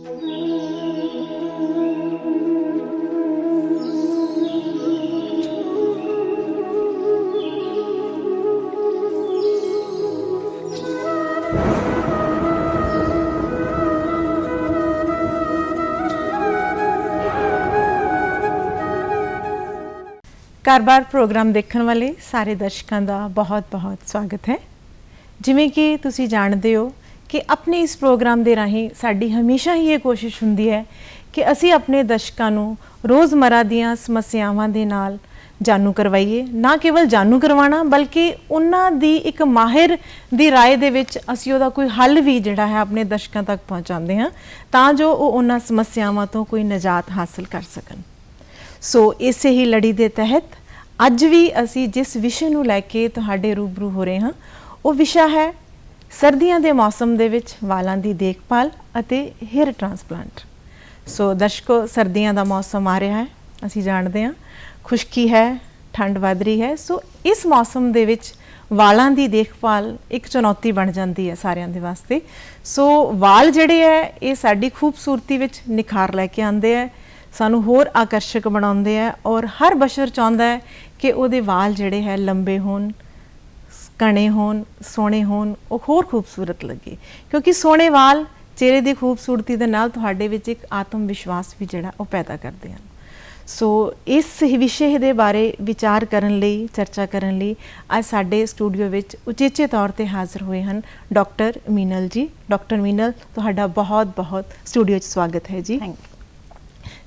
ਘਰ-ਬਾਰ ਪ੍ਰੋਗਰਾਮ ਦੇਖਣ ਵਾਲੇ ਸਾਰੇ ਦਰਸ਼ਕਾਂ ਦਾ ਬਹੁਤ-ਬਹੁਤ ਸਵਾਗਤ ਹੈ। ਜਿਵੇਂ ਕਿ ਤੁਸੀਂ ਜਾਣਦੇ ਹੋ ਕਿ ਆਪਣੇ ਇਸ ਪ੍ਰੋਗਰਾਮ ਦੇ ਰਾਹੀਂ ਸਾਡੀ ਹਮੇਸ਼ਾ ਹੀ ਇਹ ਕੋਸ਼ਿਸ਼ ਹੁੰਦੀ ਹੈ ਕਿ ਅਸੀਂ ਆਪਣੇ ਦਰਸ਼ਕਾਂ ਨੂੰ ਰੋਜ਼ਮਰਾ ਦੀਆਂ ਸਮੱਸਿਆਵਾਂ ਦੇ ਨਾਲ ਜਾਣੂ ਕਰਵਾਈਏ। ਨਾ ਕੇਵਲ ਜਾਣੂ ਕਰਵਾਉਣਾ ਬਲਕਿ ਉਹਨਾਂ ਦੀ ਇੱਕ ਮਾਹਿਰ ਦੀ ਰਾਏ ਦੇ ਵਿੱਚ ਅਸੀਂ ਉਹਦਾ ਕੋਈ ਹੱਲ ਵੀ ਜਿਹੜਾ ਹੈ ਆਪਣੇ ਦਰਸ਼ਕਾਂ ਤੱਕ ਪਹੁੰਚਾਉਂਦੇ ਹਾਂ ਤਾਂ ਜੋ ਉਹ ਉਹਨਾਂ ਸਮੱਸਿਆਵਾਂ ਤੋਂ ਕੋਈ ਨਿਜਾਤ ਹਾਸਲ ਕਰ ਸਕਣ। ਸੋ ਇਸੇ ਹੀ ਲੜੀ ਦੇ ਤਹਿਤ ਅੱਜ ਵੀ ਅਸੀਂ ਜਿਸ ਵਿਸ਼ੇ ਨੂੰ ਲੈ ਕੇ ਤੁਹਾਡੇ ਰੂਬਰੂ ਹੋ ਰਹੇ ਹਾਂ ਉਹ ਵਿਸ਼ਾ ਹੈ ਸਰਦੀਆਂ ਦੇ ਮੌਸਮ ਦੇ ਵਿੱਚ ਵਾਲਾਂ ਦੀ ਦੇਖਭਾਲ ਅਤੇ ਹੇਅਰ ਟ੍ਰਾਂਸਪਲਾਂਟ। ਸੋ ਦਰਸ਼ਕੋ, ਸਰਦੀਆਂ ਦਾ ਮੌਸਮ ਆ ਰਿਹਾ ਹੈ, ਅਸੀਂ ਜਾਣਦੇ ਹਾਂ, ਖੁਸ਼ਕੀ ਹੈ, ਠੰਡ ਵੱਧ ਰਹੀ ਹੈ। ਸੋ ਇਸ ਮੌਸਮ ਦੇ ਵਿੱਚ ਵਾਲਾਂ ਦੀ ਦੇਖਭਾਲ ਇੱਕ ਚੁਣੌਤੀ ਬਣ ਜਾਂਦੀ ਹੈ ਸਾਰਿਆਂ ਦੇ ਵਾਸਤੇ। ਸੋ ਵਾਲ ਜਿਹੜੇ ਹੈ ਇਹ ਸਾਡੀ ਖੂਬਸੂਰਤੀ ਵਿੱਚ ਨਿਖਾਰ ਲੈ ਕੇ ਆਉਂਦੇ ਹੈ, ਸਾਨੂੰ ਹੋਰ ਆਕਰਸ਼ਕ ਬਣਾਉਂਦੇ ਹੈ ਔਰ ਹਰ ਬਸ਼ਰ ਚਾਹੁੰਦਾ ਹੈ ਕਿ ਉਹਦੇ ਵਾਲ ਜਿਹੜੇ ਹੈ ਲੰਬੇ ਹੋਣ, ਘਣੇ ਹੋਣ, ਸੋਹਣੇ ਹੋਣ, ਉਹ ਹੋਰ ਖੂਬਸੂਰਤ ਲੱਗੇ, ਕਿਉਂਕਿ ਸੋਹਣੇ ਵਾਲ ਚਿਹਰੇ ਦੀ ਖੂਬਸੂਰਤੀ ਦੇ ਨਾਲ ਤੁਹਾਡੇ ਵਿੱਚ ਇੱਕ ਆਤਮ ਵਿਸ਼ਵਾਸ ਵੀ ਜਿਹੜਾ ਉਹ ਪੈਦਾ ਕਰਦੇ ਹਨ। ਸੋ ਇਸ ਵਿਸ਼ੇ ਦੇ ਬਾਰੇ ਵਿਚਾਰ ਕਰਨ ਲਈ, ਚਰਚਾ ਕਰਨ ਲਈ ਅੱਜ ਸਾਡੇ ਸਟੂਡੀਓ ਵਿੱਚ ਉਚੇਚੇ ਤੌਰ ਤੇ ਹਾਜ਼ਰ ਹੋਏ ਹਨ ਡਾਕਟਰ ਮੀਨਲ ਜੀ। ਡਾਕਟਰ ਮੀਨਲ, ਤੁਹਾਡਾ ਬਹੁਤ-ਬਹੁਤ ਸਟੂਡੀਓ 'ਚ ਸਵਾਗਤ ਹੈ ਜੀ। Thank you.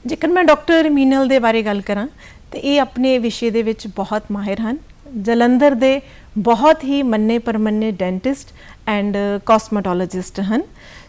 ਜੇਕਰ ਮੈਂ ਡਾਕਟਰ ਮੀਨਲ ਦੇ ਬਾਰੇ ਗੱਲ ਕਰਾਂ ਤੇ ਇਹ ਆਪਣੇ ਵਿਸ਼ੇ ਦੇ ਵਿੱਚ ਬਹੁਤ ਮਾਹਿਰ ਹਨ। ਜਲੰਧਰ ਦੇ ਬਹੁਤ ਹੀ ਮੰਨੇ ਪਰਮੰਨੇ ਡੈਂਟਿਸਟ ਐਂਡ ਕਾਸਮੈਟੋਲੋਜਿਸਟ ਹਨ।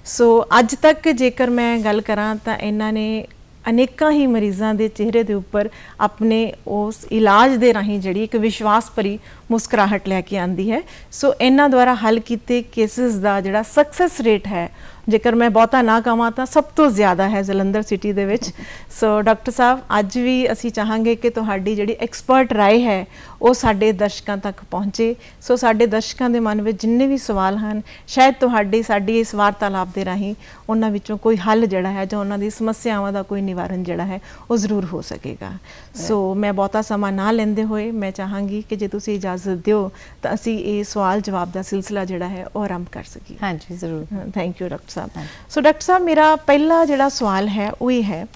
ਸੋ ਅੱਜ ਤੱਕ ਜੇਕਰ ਮੈਂ ਗੱਲ ਕਰਾਂ ਤਾਂ ਇਹਨਾਂ ਨੇ ਅਨੇਕਾਂ ਹੀ ਮਰੀਜ਼ਾਂ ਦੇ ਚਿਹਰੇ ਦੇ ਉੱਪਰ ਆਪਣੇ ਉਸ ਇਲਾਜ ਦੇ ਰਾਹੀਂ ਜਿਹੜੀ ਇੱਕ ਵਿਸ਼ਵਾਸ ਭਰੀ ਮੁਸਕਰਾਹਟ ਲੈ ਕੇ ਆਉਂਦੀ ਹੈ। ਸੋ ਇਹਨਾਂ ਦੁਆਰਾ ਹੱਲ ਕੀਤੇ ਕੇਸਿਸ ਦਾ ਜਿਹੜਾ ਸਕਸੈਸ ਰੇਟ ਹੈ, ਜੇਕਰ ਮੈਂ ਬਹੁਤਾ ਨਾ ਕਹਾਂ ਤਾਂ ਸਭ ਤੋਂ ਜ਼ਿਆਦਾ ਹੈ ਜਲੰਧਰ ਸਿਟੀ ਦੇ ਵਿੱਚ। ਸੋ ਡਾਕਟਰ ਸਾਹਿਬ, ਅੱਜ ਵੀ ਅਸੀਂ ਚਾਹਾਂਗੇ ਕਿ ਤੁਹਾਡੀ ਜਿਹੜੀ ਐਕਸਪਰਟ ਰਾਏ ਹੈ ਉਹ ਸਾਡੇ ਦਰਸ਼ਕਾਂ ਤੱਕ ਪਹੁੰਚੇ। ਸੋ ਸਾਡੇ ਦਰਸ਼ਕਾਂ ਦੇ ਮਨ ਵਿੱਚ ਜਿੰਨੇ ਵੀ ਸਵਾਲ ਹਨ, ਸ਼ਾਇਦ ਸਾਡੀ ਇਸ ਵਾਰਤਾਲਾਪ ਦੇ ਰਾਹੀਂ ਉਹਨਾਂ ਵਿੱਚੋਂ ਕੋਈ ਹੱਲ ਜਿਹੜਾ ਹੈ ਜਾਂ ਉਹਨਾਂ ਦੀ ਸਮੱਸਿਆਵਾਂ ਦਾ ਕੋਈ ਨਿਵਾਰਨ ਜਿਹੜਾ ਹੈ ਉਹ ਜ਼ਰੂਰ ਹੋ ਸਕੇਗਾ। ਸੋ ਮੈਂ ਬਹੁਤਾ ਸਮਾਂ ਨਾ ਲੈਂਦੇ ਹੋਏ ਮੈਂ ਚਾਹਾਂਗੀ ਕਿ ਜੇ ਤੁਸੀਂ ਇਜਾਜ਼ਤ ਦਿਓ ਤਾਂ ਅਸੀਂ ਇਹ ਸਵਾਲ ਜਵਾਬ ਦਾ ਸਿਲਸਿਲਾ ਜਿਹੜਾ ਹੈ ਉਹ ਆਰੰਭ ਕਰ ਸਕੀਏ। ਹਾਂਜੀ, ਜ਼ਰੂਰ। Thank you doctor Sahib. So doctor ਸਾਹਿਬ, ਮੇਰਾ ਪਹਿਲਾ ਜਿਹੜਾ ਸਵਾਲ ਹੈ ਉਹ ਇਹ ਹੈ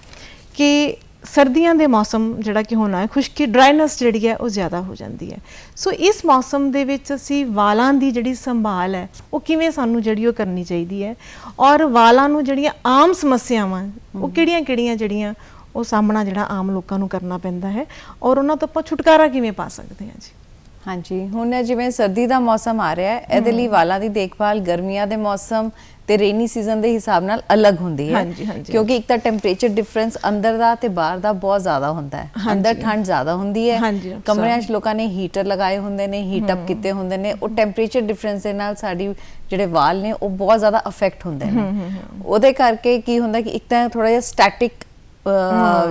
ਕਿ ਸਰਦੀਆਂ ਦੇ ਮੌਸਮ ਜਿਹੜਾ ਕਿ ਹੋਣਾ ਹੈ, ਖੁਸ਼ਕੀ, ਡਰਾਈਨੈਸ ਜਿਹੜੀ ਹੈ ਉਹ ਜ਼ਿਆਦਾ ਹੋ ਜਾਂਦੀ ਹੈ। ਸੋ ਇਸ ਮੌਸਮ ਦੇ ਵਿੱਚ ਅਸੀਂ ਵਾਲਾਂ ਦੀ ਜਿਹੜੀ ਸੰਭਾਲ ਹੈ ਉਹ ਕਿਵੇਂ ਸਾਨੂੰ ਜਿਹੜੀ ਉਹ ਕਰਨੀ ਚਾਹੀਦੀ ਹੈ, ਔਰ ਵਾਲਾਂ ਨੂੰ ਜਿਹੜੀਆਂ ਆਮ ਸਮੱਸਿਆਵਾਂ ਉਹ ਕਿਹੜੀਆਂ ਜਿਹੜੀਆਂ ਉਹ ਸਾਹਮਣਾ ਜਿਹੜਾ ਆਮ ਲੋਕਾਂ ਨੂੰ ਕਰਨਾ ਪੈਂਦਾ ਹੈ, ਔਰ ਉਹਨਾਂ ਤੋਂ ਆਪਾਂ ਛੁਟਕਾਰਾ ਕਿਵੇਂ ਪਾ ਸਕਦੇ ਹਾਂ ਜੀ? ਹਾਂਜੀ, ਹੁਣ ਜਿਵੇਂ ਸਰਦੀ ਦਾ ਮੌਸਮ ਆ ਰਿਹਾ ਹੈ, ਇਹਦੇ ਲਈ ਵਾਲਾਂ ਦੀ ਦੇਖਭਾਲ ਗਰਮੀਆਂ ਦੇ ਮੌਸਮ ਤੇ ਰੇਨੀ ਸੀਜ਼ਨ ਦੇ ਹਿਸਾਬ ਨਾਲ ਅਲੱਗ ਹੁੰਦੀ ਹੈ। ਕਿਉਂਕਿ ਇੱਕ ਤਾਂ ਟੈਂਪਰੇਚਰ ਡਿਫਰੈਂਸ ਅੰਦਰ ਦਾ ਤੇ ਬਾਹਰ ਦਾ ਬਹੁਤ ਜ਼ਿਆਦਾ ਹੁੰਦਾ ਹੈ। ਅੰਦਰ ਠੰਡ ਜ਼ਿਆਦਾ ਹੁੰਦੀ ਹੈ, ਕਮਰਿਆਂ 'ਚ ਲੋਕਾਂ ਨੇ ਹੀਟਰ ਲਗਾਏ ਹੁੰਦੇ ਨੇ, ਹੀਟ ਅਪ ਕੀਤੇ ਹੁੰਦੇ ਨੇ, ਉਹ ਟੈਂਪਰੇਚਰ ਡਿਫਰੈਂਸ ਦੇ ਨਾਲ ਸਾਡੀ ਜਿਹੜੇ ਵਾਲ ਨੇ ਉਹ ਬਹੁਤ ਜ਼ਿਆਦਾ ਅਫੈਕਟ ਹੁੰਦੇ ਨੇ। ਉਹਦੇ ਕਰਕੇ ਕੀ ਹੁੰਦਾ ਕਿ ਇੱਕ ਤਾਂ ਥੋੜਾ ਜਿਹਾ ਸਟੈਟਿਕ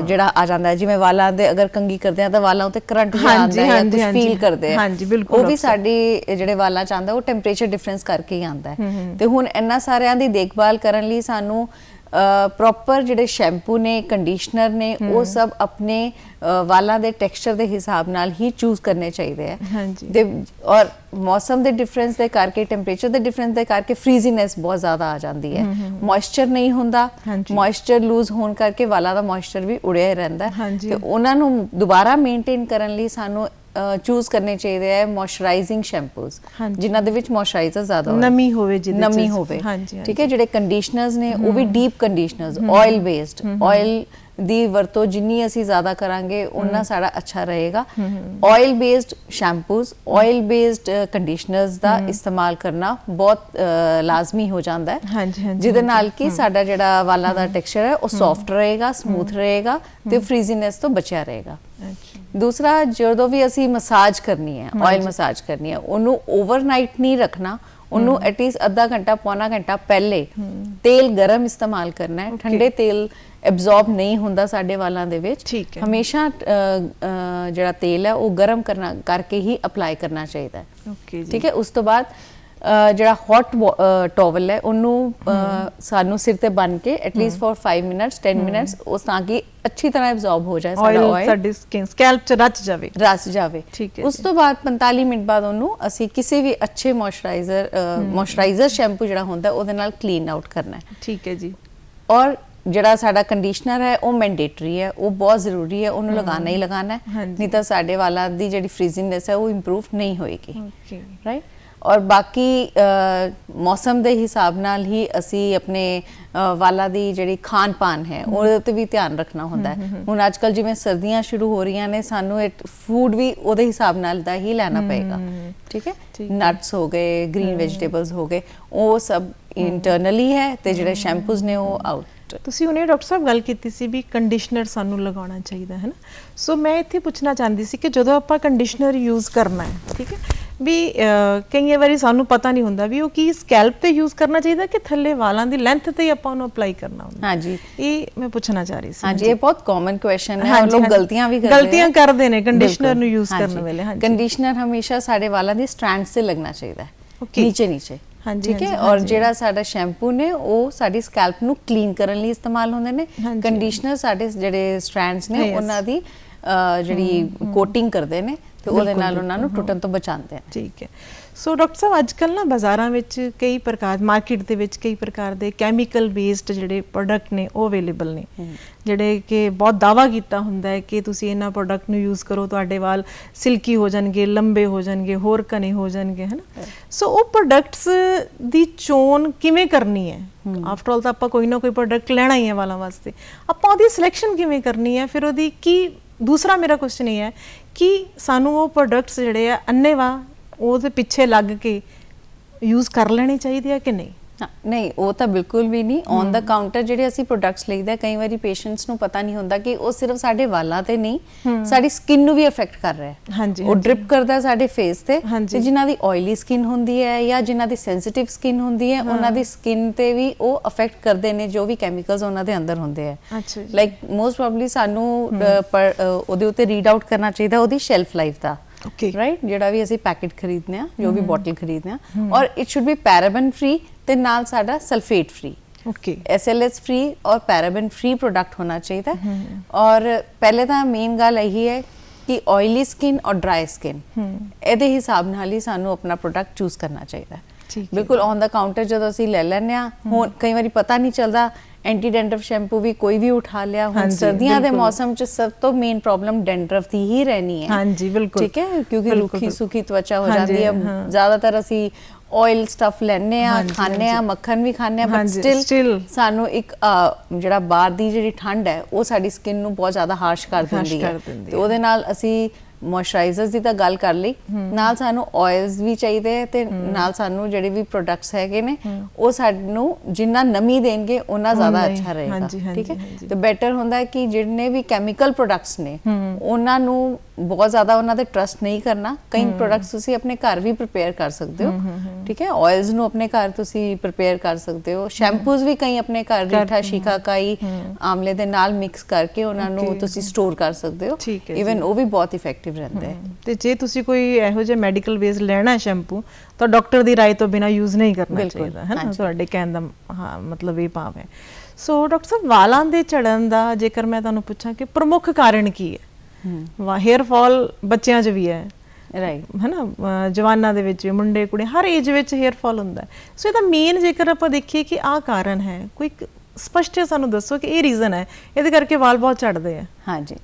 ਜਿਹੜਾ ਆ ਜਾਂਦਾ ਹੈ, ਜਿਵੇਂ ਵਾਲਾਂ ਦੇ ਅਗਰ ਕੰਗੀ ਕਰਦੇ ਆ ਤਾਂ ਵਾਲਾਂ ਉੱਤੇ ਕਰੰਟ ਆਉਂਦਾ ਹੈ, ਕੁਝ ਫੀਲ ਕਰਦੇ ਆ, ਉਹ ਵੀ ਸਾਡੀ ਜਿਹੜੇ ਵਾਲਾਂ 'ਚ ਆਉਂਦਾ ਉਹ ਟੈਂਪਰੇਚਰ ਡਿਫਰੈਂਸ ਕਰਕੇ ਹੀ ਆਉਂਦਾ ਹੈ। ਤੇ ਹੁਣ ਇਹਨਾਂ ਸਾਰਿਆਂ ਦੀ ਦੇਖਭਾਲ ਕਰਨ ਲਈ ਸਾਨੂੰ ਪ੍ਰੋਪਰ ਜਿਹੜੇ ਸ਼ੈਂਪੂ ਨੇ, ਕੰਡੀਸ਼ਨਰ ਨੇ, ਉਹ ਸਭ ਆਪਣੇ ਵਾਲਾਂ ਦੇ ਟੈਕਸਚਰ ਦੇ ਹਿਸਾਬ ਨਾਲ ਹੀ ਚੂਜ਼ ਕਰਨੇ ਚਾਹੀਦੇ ਆ। ਤੇ ਔਰ ਮੌਸਮ ਦੇ ਡਿਫਰੈਂਸ ਦੇ ਕਰਕੇ, ਟੈਂਪਰੇਚਰ ਦੇ ਡਿਫਰੈਂਸ ਦੇ ਕਰਕੇ ਫ੍ਰੀਜ਼ੀਨੈਸ ਬਹੁਤ ਜ਼ਿਆਦਾ ਆ ਜਾਂਦੀ ਹੈ। ਮੋਇਸਚਰ ਨਹੀਂ ਹੁੰਦਾ, ਮੋਇਸਚਰ ਲੂਜ਼ ਹੋਣ ਕਰਕੇ ਵਾਲਾਂ ਦਾ ਮੋਇਸਚਰ ਵੀ ਉੜਿਆ ਹੀ ਰਹਿੰਦਾ ਤੇ ਉਹਨਾਂ ਨੂੰ ਦੁਬਾਰਾ ਮੇਨਟੇਨ ਕਰਨ ਲਈ ਸਾਨੂੰ ਚੂਜ਼ ਕਰਨੇ ਚਾਹੀਦੇ ਹੈ ਮੋਇਸਚਰਾਈਜ਼ਿੰਗ ਸ਼ੈਂਪੂਸ, ਜਿਨ੍ਹਾਂ ਦੇ ਵਿੱਚ ਮੋਇਸਚਰਾਈਜ਼ਰ ਜ਼ਿਆਦਾ ਹੋਵੇ, ਨਮੀ ਹੋਵੇ। ਠੀਕ ਹੈ, ਜਿਹੜੇ ਕੰਡੀਸ਼ਨਰਸ ਨੇ ਉਹ ਵੀ deep conditioners, oil based, oil ਦੀ ਵਰਤੋਂ ਜਿੰਨੀ ਅਸੀਂ ਜ਼ਿਆਦਾ ਕਰਾਂਗੇ ਉਨਾ ਸਾਡਾ ਅੱਛਾ ਰਹੇਗਾ। Oil based shampoos, oil based conditioners ਦਾ ਇਸਤੇਮਾਲ ਕਰਨਾ ਬਹੁਤ ਲਾਜ਼ਮੀ ਹੋ ਜਾਂਦਾ ਹੈ, ਜਿਹਦੇ ਨਾਲ ਕਿ ਸਾਡਾ ਜਿਹੜਾ ਵਾਲਾਂ ਦਾ ਟੈਕਸਚਰ ਹੈ ਉਹ ਸੌਫਟ ਰਹੇਗਾ, ਸਮੂਥ ਰਹੇਗਾ ਤੇ ਫ੍ਰੀਜ਼ੀਨੈਸ ਤੋਂ ਬਚਿਆ ਰਹੇਗਾ। ਦੂਸਰਾ, ਜਦੋਂ ਵੀ ਅਸੀਂ ਮਸਾਜ ਕਰਨੀ ਹੈ, ਆਇਲ ਮਸਾਜ ਕਰਨੀ ਹੈ, ਉਹਨੂੰ ਓਵਰਨਾਈਟ ਨਹੀਂ ਰੱਖਣਾ, ਉਹਨੂੰ ਐਟਲੀਸਟ ਅੱਧਾ ਘੰਟਾ, ਪੌਣਾ ਘੰਟਾ ਪਹਿਲੇ ਤੇਲ ਗਰਮ ਇਸਤੇਮਾਲ ਕਰਨਾ ਹੈ। ਠੰਡੇ ਤੇਲ ਐਬਜ਼ੌਰਬ ਨਹੀਂ ਹੁੰਦਾ ਸਾਡੇ ਵਾਲਾਂ ਦੇ ਵਿੱਚ। ਹਮੇਸ਼ਾ ਜਿਹੜਾ ਤੇਲ ਹੈ ਉਹ ਗਰਮ ਕਰਕੇ ਹੀ ਅਪਲਾਈ ਕਰਨਾ ਚਾਹੀਦਾ ਹੈ। ਠੀਕ ਹੈ, ਉਸ ਤੋਂ ਬਾਅਦ ਜਿਹੜਾ ਹੌਟ ਟਾਵਲ ਹੈ ਉਹਨੂੰ ਸਾਨੂੰ ਸਿਰ ਤੇ ਬੰਨ ਕੇ ਐਟਲੀਸਟ ਫॉर 5 ਮਿੰਟਸ 10 ਮਿੰਟਸ ਉਸ ਤਾਂ ਕਿ ਅੱਛੀ ਤਰ੍ਹਾਂ ਐਬਜ਼ੌਰਬ ਹੋ ਜਾਏ ਸਾਡਾ ਆਇਲ, ਸਾਡੀ ਸਕਿਨ ਸਕੈਲਪ ਚ ਰਚ ਜਾਵੇ। ਠੀਕ ਹੈ। ਉਸ ਤੋਂ ਬਾਅਦ 45 ਮਿੰਟ ਬਾਅਦ ਉਹਨੂੰ ਅਸੀਂ ਕਿਸੇ ਵੀ ਅੱਛੇ ਮੋਇਸਚਰਾਈਜ਼ਰ ਸ਼ੈਂਪੂ ਜਿਹੜਾ ਹੁੰਦਾ ਉਹਦੇ ਨਾਲ ਕਲੀਨ ਆਊਟ ਕਰਨਾ ਹੈ। ਠੀਕ ਹੈ ਜੀ। ਔਰ ਜਿਹੜਾ ਸਾਡਾ ਕੰਡੀਸ਼ਨਰ ਹੈ ਉਹ ਮੈਂਡੇਟਰੀ ਹੈ, ਉਹ ਬਹੁਤ ਜ਼ਰੂਰੀ ਹੈ, ਉਹਨੂੰ ਲਗਾਉਣਾ ਹੀ ਲਗਾਉਣਾ ਹੈ, ਨਹੀਂ ਤਾਂ ਸਾਡੇ ਵਾਲਾਂ ਦੀ ਜਿਹੜੀ ਫ੍ਰੀਜ਼ਿੰਗਨੈਸ ਹੈ ਉਹ ਇੰਪਰੂਵ ਨਹੀਂ ਹੋਏਗੀ। ਰਾਈਟ। ਔਰ ਬਾਕੀ ਮੌਸਮ ਦੇ ਹਿਸਾਬ ਨਾਲ ਹੀ ਅਸੀਂ ਆਪਣੇ ਵਾਲਾਂ ਦੀ ਜਿਹੜੀ ਖਾਣ ਪਾਨ ਹੈ ਉਹਦੇ ਉੱਤੇ ਵੀ ਧਿਆਨ ਰੱਖਣਾ ਹੁੰਦਾ ਹੈ। ਹੁਣ ਅੱਜ ਕੱਲ੍ਹ ਜਿਵੇਂ ਸਰਦੀਆਂ ਸ਼ੁਰੂ ਹੋ ਰਹੀਆਂ ਨੇ, ਸਾਨੂੰ ਫੂਡ ਵੀ ਉਹਦੇ ਹਿਸਾਬ ਨਾਲ ਦਾ ਹੀ ਲੈਣਾ ਪਏਗਾ। ਠੀਕ ਹੈ। ਨਟਸ ਹੋ ਗਏ, ਗ੍ਰੀਨ ਵੈਜੀਟੇਬਲਸ ਹੋ ਗਏ, ਉਹ ਸਭ ਇੰਟਰਨਲੀ ਹੈ ਤੇ ਜਿਹੜੇ ਸ਼ੈਂਪੂਜ਼ ਨੇ ਉਹ ਆਊਟ। ਤੁਸੀਂ ਉਹਨੇ ਡਾਕਟਰ ਸਾਹਿਬ ਗੱਲ ਕੀਤੀ ਸੀ ਵੀ ਕੰਡੀਸ਼ਨਰ ਸਾਨੂੰ ਲਗਾਉਣਾ ਚਾਹੀਦਾ ਹੈ ਨਾ, ਸੋ ਮੈਂ ਇੱਥੇ ਪੁੱਛਣਾ ਚਾਹੁੰਦੀ ਸੀ ਕਿ ਜਦੋਂ ਆਪਾਂ ਕੰਡੀਸ਼ਨਰ ਯੂਜ਼ ਕਰਨਾ ਹੈ, ਠੀਕ ਹੈ, ਵੀ ਕਈ ਵਾਰੀ ਸਾਨੂੰ ਪਤਾ ਨਹੀਂ ਹੁੰਦਾ ਵੀ ਉਹ ਕੀ ਸਕੈਲਪ ਤੇ ਯੂਜ਼ ਕਰਨਾ ਚਾਹੀਦਾ ਕਿ ਥੱਲੇ ਵਾਲਾਂ ਦੀ ਲੈਂਥ ਤੇ ਆਪਾਂ ਉਹਨੂੰ ਅਪਲਾਈ ਕਰਨਾ ਹੁੰਦਾ। ਹਾਂਜੀ, ਇਹ ਮੈਂ ਪੁੱਛਣਾ ਚਾਹ ਰਹੀ ਸੀ। ਹਾਂਜੀ, ਇਹ ਬਹੁਤ ਕਾਮਨ ਕੁਐਸਚਨ ਹੈ, ਲੋਕ ਗਲਤੀਆਂ ਕਰਦੇ ਨੇ ਕੰਡੀਸ਼ਨਰ ਨੂੰ ਯੂਜ਼ ਕਰਨ ਵੇਲੇ। ਹਾਂਜੀ, ਕੰਡੀਸ਼ਨਰ ਹਮੇਸ਼ਾ ਸਾਡੇ ਵਾਲਾਂ ਦੀ ਸਟ੍ਰੈਂਡਸ ਤੇ ਲੱਗਣਾ ਚਾਹੀਦਾ ਹੈ, ਨੀਚੇ। ਠੀਕ ਹੈ। ਔਰ ਜਿਹੜਾ ਸਾਡਾ ਸ਼ੈਂਪੂ ਨੇ ਉਹ ਸਾਡੀ ਸਕੈਲਪ ਨੂੰ ਕਲੀਨ ਕਰਨ ਲਈ ਇਸਤੇਮਾਲ ਹੁੰਦੇ ਨੇ। ਕੰਡੀਸ਼ਨਰ ਸਾਡੇ ਜਿਹੜੇ ਸਟ੍ਰੈਂਡਸ ਨੇ ਉਹਨਾਂ ਦੀ ਜਿਹੜੀ ਕੋਟਿੰਗ ਕਰਦੇ ਨੇ ਤੇ ਉਹਦੇ ਨਾਲ ਉਹਨਾਂ ਨੂੰ ਟੁੱਟਣ ਤੋਂ ਬਚਾਉਂਦੇ ਨੇ। ਠੀਕ ਹੈ। ਸੋ ਡਾਕਟਰ ਸਾਹਿਬ ਅੱਜ ਕੱਲ੍ਹ ਨਾ ਬਾਜ਼ਾਰਾਂ ਵਿੱਚ ਕਈ ਪ੍ਰਕਾਰ, ਮਾਰਕੀਟ ਦੇ ਵਿੱਚ ਕਈ ਪ੍ਰਕਾਰ ਦੇ ਕੈਮੀਕਲ ਬੇਸਡ ਜਿਹੜੇ ਪ੍ਰੋਡਕਟ ਨੇ ਉਹ ਅਵੇਲੇਬਲ ਨੇ, ਜਿਹੜੇ ਕਿ ਬਹੁਤ ਦਾਅਵਾ ਕੀਤਾ ਹੁੰਦਾ ਹੈ ਕਿ ਤੁਸੀਂ ਇਹਨਾਂ ਪ੍ਰੋਡਕਟ ਨੂੰ ਯੂਜ਼ ਕਰੋ, ਤੁਹਾਡੇ ਵਾਲ ਸਿਲਕੀ ਹੋ ਜਾਣਗੇ, ਲੰਬੇ ਹੋ ਜਾਣਗੇ, ਹੋਰ ਘਣੇ ਹੋ ਜਾਣਗੇ, ਹੈ ਨਾ। ਸੋ ਉਹ ਪ੍ਰੋਡਕਟਸ ਦੀ ਚੋਣ ਕਿਵੇਂ ਕਰਨੀ ਹੈ? ਆਫਟਰ ਆਲ ਤਾਂ ਆਪਾਂ ਕੋਈ ਨਾ ਕੋਈ ਪ੍ਰੋਡਕਟ ਲੈਣਾ ਹੀ ਹੈ ਵਾਲਾਂ ਵਾਸਤੇ, ਆਪਾਂ ਉਹਦੀ ਸਿਲੈਕਸ਼ਨ ਕਿਵੇਂ ਕਰਨੀ ਹੈ? ਫਿਰ ਉਹਦੀ ਕੀ, ਦੂਸਰਾ ਮੇਰਾ ਕੁਐਸਚਨ ਇਹ ਹੈ ਕਿ ਸਾਨੂੰ ਉਹ ਪ੍ਰੋਡਕਟਸ ਜਿਹੜੇ ਆ ਅੰਨੇਵਾਹ ਉਹਦੇ ਪਿੱਛੇ ਲੱਗ ਕੇ ਯੂਜ਼ ਕਰ ਲੈਣੇ ਚਾਹੀਦੇ ਆ ਕਿ ਨਹੀਂ? ਨਹੀਂ, ਉਹ ਤਾਂ ਬਿਲਕੁਲ ਵੀ ਨਹੀਂ। ਔਨ ਦਾ ਕਾਊਂਟਰ ਜਿਹੜੇ ਅਸੀਂ ਪ੍ਰੋਡਕਟਸ ਲਈਦਾ, ਕਈ ਵਾਰੀ ਪੇਸ਼ੈਂਟਸ ਨੂੰ ਪਤਾ ਨਹੀਂ ਹੁੰਦਾ ਕਿ ਉਹ ਸਿਰਫ ਸਾਡੇ ਵਾਲਾਂ ਤੇ ਨਹੀਂ, ਸਾਡੀ ਸਕਿਨ ਨੂੰ ਵੀ ਅਫੈਕਟ ਕਰ ਰਿਹਾ ਹੈ। ਹਾਂਜੀ, ਉਹ ਡ੍ਰਿਪ ਕਰਦਾ ਸਾਡੇ ਫੇਸ ਤੇ ਜਿਨ੍ਹਾਂ ਦੀ ਆਇਲੀ ਸਕਿਨ ਹੁੰਦੀ ਹੈ ਜਾਂ ਜਿਨ੍ਹਾਂ ਦੀ ਸੈਂਸਿਟਿਵ ਸਕਿਨ ਹੁੰਦੀ ਹੈ, ਉਹਨਾਂ ਦੀ ਸਕਿਨ ਤੇ ਵੀ ਉਹ ਅਫੈਕਟ ਕਰਦੇ ਨੇ ਜੋ ਵੀ ਕੈਮੀਕਲਸ ਉਹਨਾਂ ਦੇ ਅੰਦਰ ਹੁੰਦੇ ਆ। ਲਾਈਕ ਮੋਸਟ ਪ੍ਰੋਬਬਲੀ ਸਾਨੂੰ ਉਹਦੇ ਉੱਤੇ ਰੀਡ ਆਊਟ ਕਰਨਾ ਚਾਹੀਦਾ ਉਹਦੀ ਸ਼ੈਲਫ ਲਾਈਫ ਦਾ। ਰਾਈਟ, ਜਿਹੜਾ ਵੀ ਅਸੀਂ ਪੈਕੇਟ ਖਰੀਦਨੇ ਆ, ਜੋ ਵੀ ਬੋਟਲ ਖਰੀਦਨੇ ਆ, ਔਰ ਇਟ ਸ਼ੁੱਡ ਬੀ ਪੈਰਾਬਨ ਫ੍ਰੀ ਤੇ ਨਾਲ ਸਾਡਾ ਸਲਫੇਟ ਫ੍ਰੀ, SLS ਫ੍ਰੀ ਔਰ ਪੈਰਾਬਨ ਫ੍ਰੀ ਪ੍ਰੋਡਕਟ ਹੋਣਾ ਚਾਹੀਦਾ। ਔਰ ਪਹਿਲੇ ਤਾਂ ਮੇਨ ਗੱਲ ਇਹੀ ਹੈ ਕਿ ਆਇਲੀ ਸਕਿਨ ਔਰ ਡਰਾਈ ਸਕਿਨ, ਇਹਦੇ ਹਿਸਾਬ ਨਾਲ ਹੀ ਸਾਨੂੰ ਆਪਣਾ ਪ੍ਰੋਡਕਟ ਚੂਜ਼ ਕਰਨਾ ਚਾਹੀਦਾ। ਬਿਲਕੁਲ ਔਨ ਦਾ ਕਾਊਂਟਰ ਜਦੋਂ ਅਸੀਂ ਲੈ ਲੈਂਦੇ ਆ, ਹੁਣ ਕਈ ਵਾਰੀ ਪਤਾ ਨਹੀਂ ਚੱਲਦਾ, ਐਂਟੀ ਡੈਂਡਰਫ ਸ਼ੈਂਪੂ ਵੀ ਕੋਈ ਵੀ ਉਠਾ ਲਿਆ। ਹੁਣ ਸਰਦੀਆਂ ਦੇ ਮੌਸਮ 'ਚ ਸਭ ਤੋਂ ਮੇਨ ਪ੍ਰੋਬਲਮ ਡੈਂਡਰਫ ਦੀ ਹੀ ਰਹਿਣੀ ਹੈ। ਹਾਂਜੀ, ਬਿਲਕੁਲ। ਠੀਕ ਹੈ, ਕਿਉਂਕਿ ਰੁੱਖੀ ਸੁੱਕੀ ਤਵਚਾ ਹੋ ਜਾਂਦੀ ਹੈ। ਜ਼ਿਆਦਾਤਰ ਅਸੀਂ ਆਇਲ ਸਟਫ ਲੈਣੇ ਆ, ਖਾਣੇ ਆ, ਮੱਖਣ ਵੀ ਖਾਣੇ ਆ, ਬਟ ਸਟਿਲ ਸਾਨੂੰ ਇੱਕ ਜਿਹੜਾ ਬਾਹਰ ਦੀ ਜਿਹੜੀ ਠੰਡ ਹੈ ਉਹ ਸਾਡੀ ਸਕਿਨ ਨੂੰ ਬਹੁਤ ਜ਼ਿਆਦਾ ਹਾਰਸ਼ ਕਰ ਦਿੰਦੀ ਹੈ। ਤੇ ਉਹਦੇ ਨਾਲ ਅਸੀਂ ਮੋਇਸਚਰਾਈਜ਼ਰਸ ਦੀ ਤਾਂ ਗੱਲ ਕਰ ਲਈ, ਨਾਲ ਸਾਨੂੰ ਆਇਲਸ ਵੀ ਚਾਹੀਦੇ ਤੇ ਨਾਲ ਸਾਨੂੰ ਜਿਹੜੇ ਵੀ ਪ੍ਰੋਡਕਟਸ ਹੈਗੇ ਨੇ ਉਹ ਸਾਨੂੰ ਜਿੰਨਾ ਨਮੀ ਦੇਣਗੇ ਉਹਨਾਂ ਜ਼ਿਆਦਾ ਅੱਛਾ ਰਹੇਗਾ। ਠੀਕ ਹੈ, ਤੇ ਬੈਟਰ ਹੁੰਦਾ ਹੈ ਕਿ ਜਿਹੜੇ ਵੀ ਕੈਮੀਕਲ ਪ੍ਰੋਡਕਟਸ ਨੇ ਉਹਨਾਂ ਨੂੰ ਬਹੁਤ ਜ਼ਿਆਦਾ ਉਹਨਾਂ ਤੇ ਟਰਸਟ ਨਹੀਂ ਕਰਨਾ। ਕਈ ਪ੍ਰੋਡਕਟਸ ਤੁਸੀਂ ਆਪਣੇ ਘਰ ਵੀ ਪ੍ਰਿਪੇਅਰ ਕਰ ਸਕਦੇ ਹੋ। ਠੀਕ ਹੈ, ਆਇਲਸ ਨੂੰ ਆਪਣੇ ਘਰ ਤੁਸੀਂ ਪ੍ਰਿਪੇਅਰ ਕਰ ਸਕਦੇ ਹੋ। ਸ਼ੈਂਪੂਜ਼ ਵੀ ਕਈ ਆਪਣੇ ਘਰ ਰੀਠਾ, ਸ਼ਿਕਾਕਾਈ, ਆਮਲੇ ਦੇ ਨਾਲ ਮਿਕਸ ਕਰਕੇ ਉਹਨਾਂ ਨੂੰ ਤੁਸੀਂ ਸਟੋਰ ਕਰ ਸਕਦੇ ਹੋ। ਇਵਨ ਉਹ ਵੀ ਬਹੁਤ ਇਫੈਕਟਿਵ ਰਹਿੰਦੇ ਹੈ। ਤੇ ਜੇ ਤੁਸੀਂ ਕੋਈ ਇਹੋ ਜਿਹਾ ਮੈਡੀਕਲ ਬੇਸ ਲੈਣਾ ਸ਼ੈਂਪੂ ਤਾਂ ਡਾਕਟਰ ਦੀ ਰਾਏ ਤੋਂ ਬਿਨਾ ਯੂਜ਼ ਨਹੀਂ ਕਰਨਾ ਚਾਹੀਦਾ, ਹੈ ਨਾ। ਤੁਹਾਡੇ ਕਹਿਣ ਦਾ ਮਤਲਬ ਇਹ ਭਾਵ ਹੈ। ਸੋ ਡਾਕਟਰ ਸਾਹਿਬ, ਵਾਲਾਂ ਦੇ ਝੜਨ ਦਾ ਜੇਕਰ ਮੈਂ ਤੁਹਾਨੂੰ ਪੁੱਛਾਂ ਕਿ ਪ੍ਰਮੁੱਖ ਕਾਰਨ ਕੀ ਹੈ? ਹੇਅਰ ਫਾਲ ਬੱਚਿਆਂ 'ਚ ਵੀ ਹੈ, ਰਾਈਟ, ਹੈ ਨਾ, ਜਵਾਨਾਂ ਦੇ ਵਿੱਚ, ਮੁੰਡੇ ਕੁੜੀ ਹਰ ਏਜ ਵਿੱਚ ਹੇਅਰ ਫਾਲ ਹੁੰਦਾ। ਸੋ ਇਹਦਾ ਮੇਨ ਜੇਕਰ ਆਪਾਂ ਦੇਖੀਏ ਕਿ ਆਹ ਕਾਰਨ ਹੈ, ਕੋਈ ਸਪਸ਼ਟ ਸਾਨੂੰ ਦੱਸੋ ਕਿ ਇਹ ਰੀਜ਼ਨ ਹੈ ਇਹਦੇ ਕਰਕੇ ਵਾਲ ਬਹੁਤ ਝੜਦੇ ਆ। ਹਾਂਜੀ,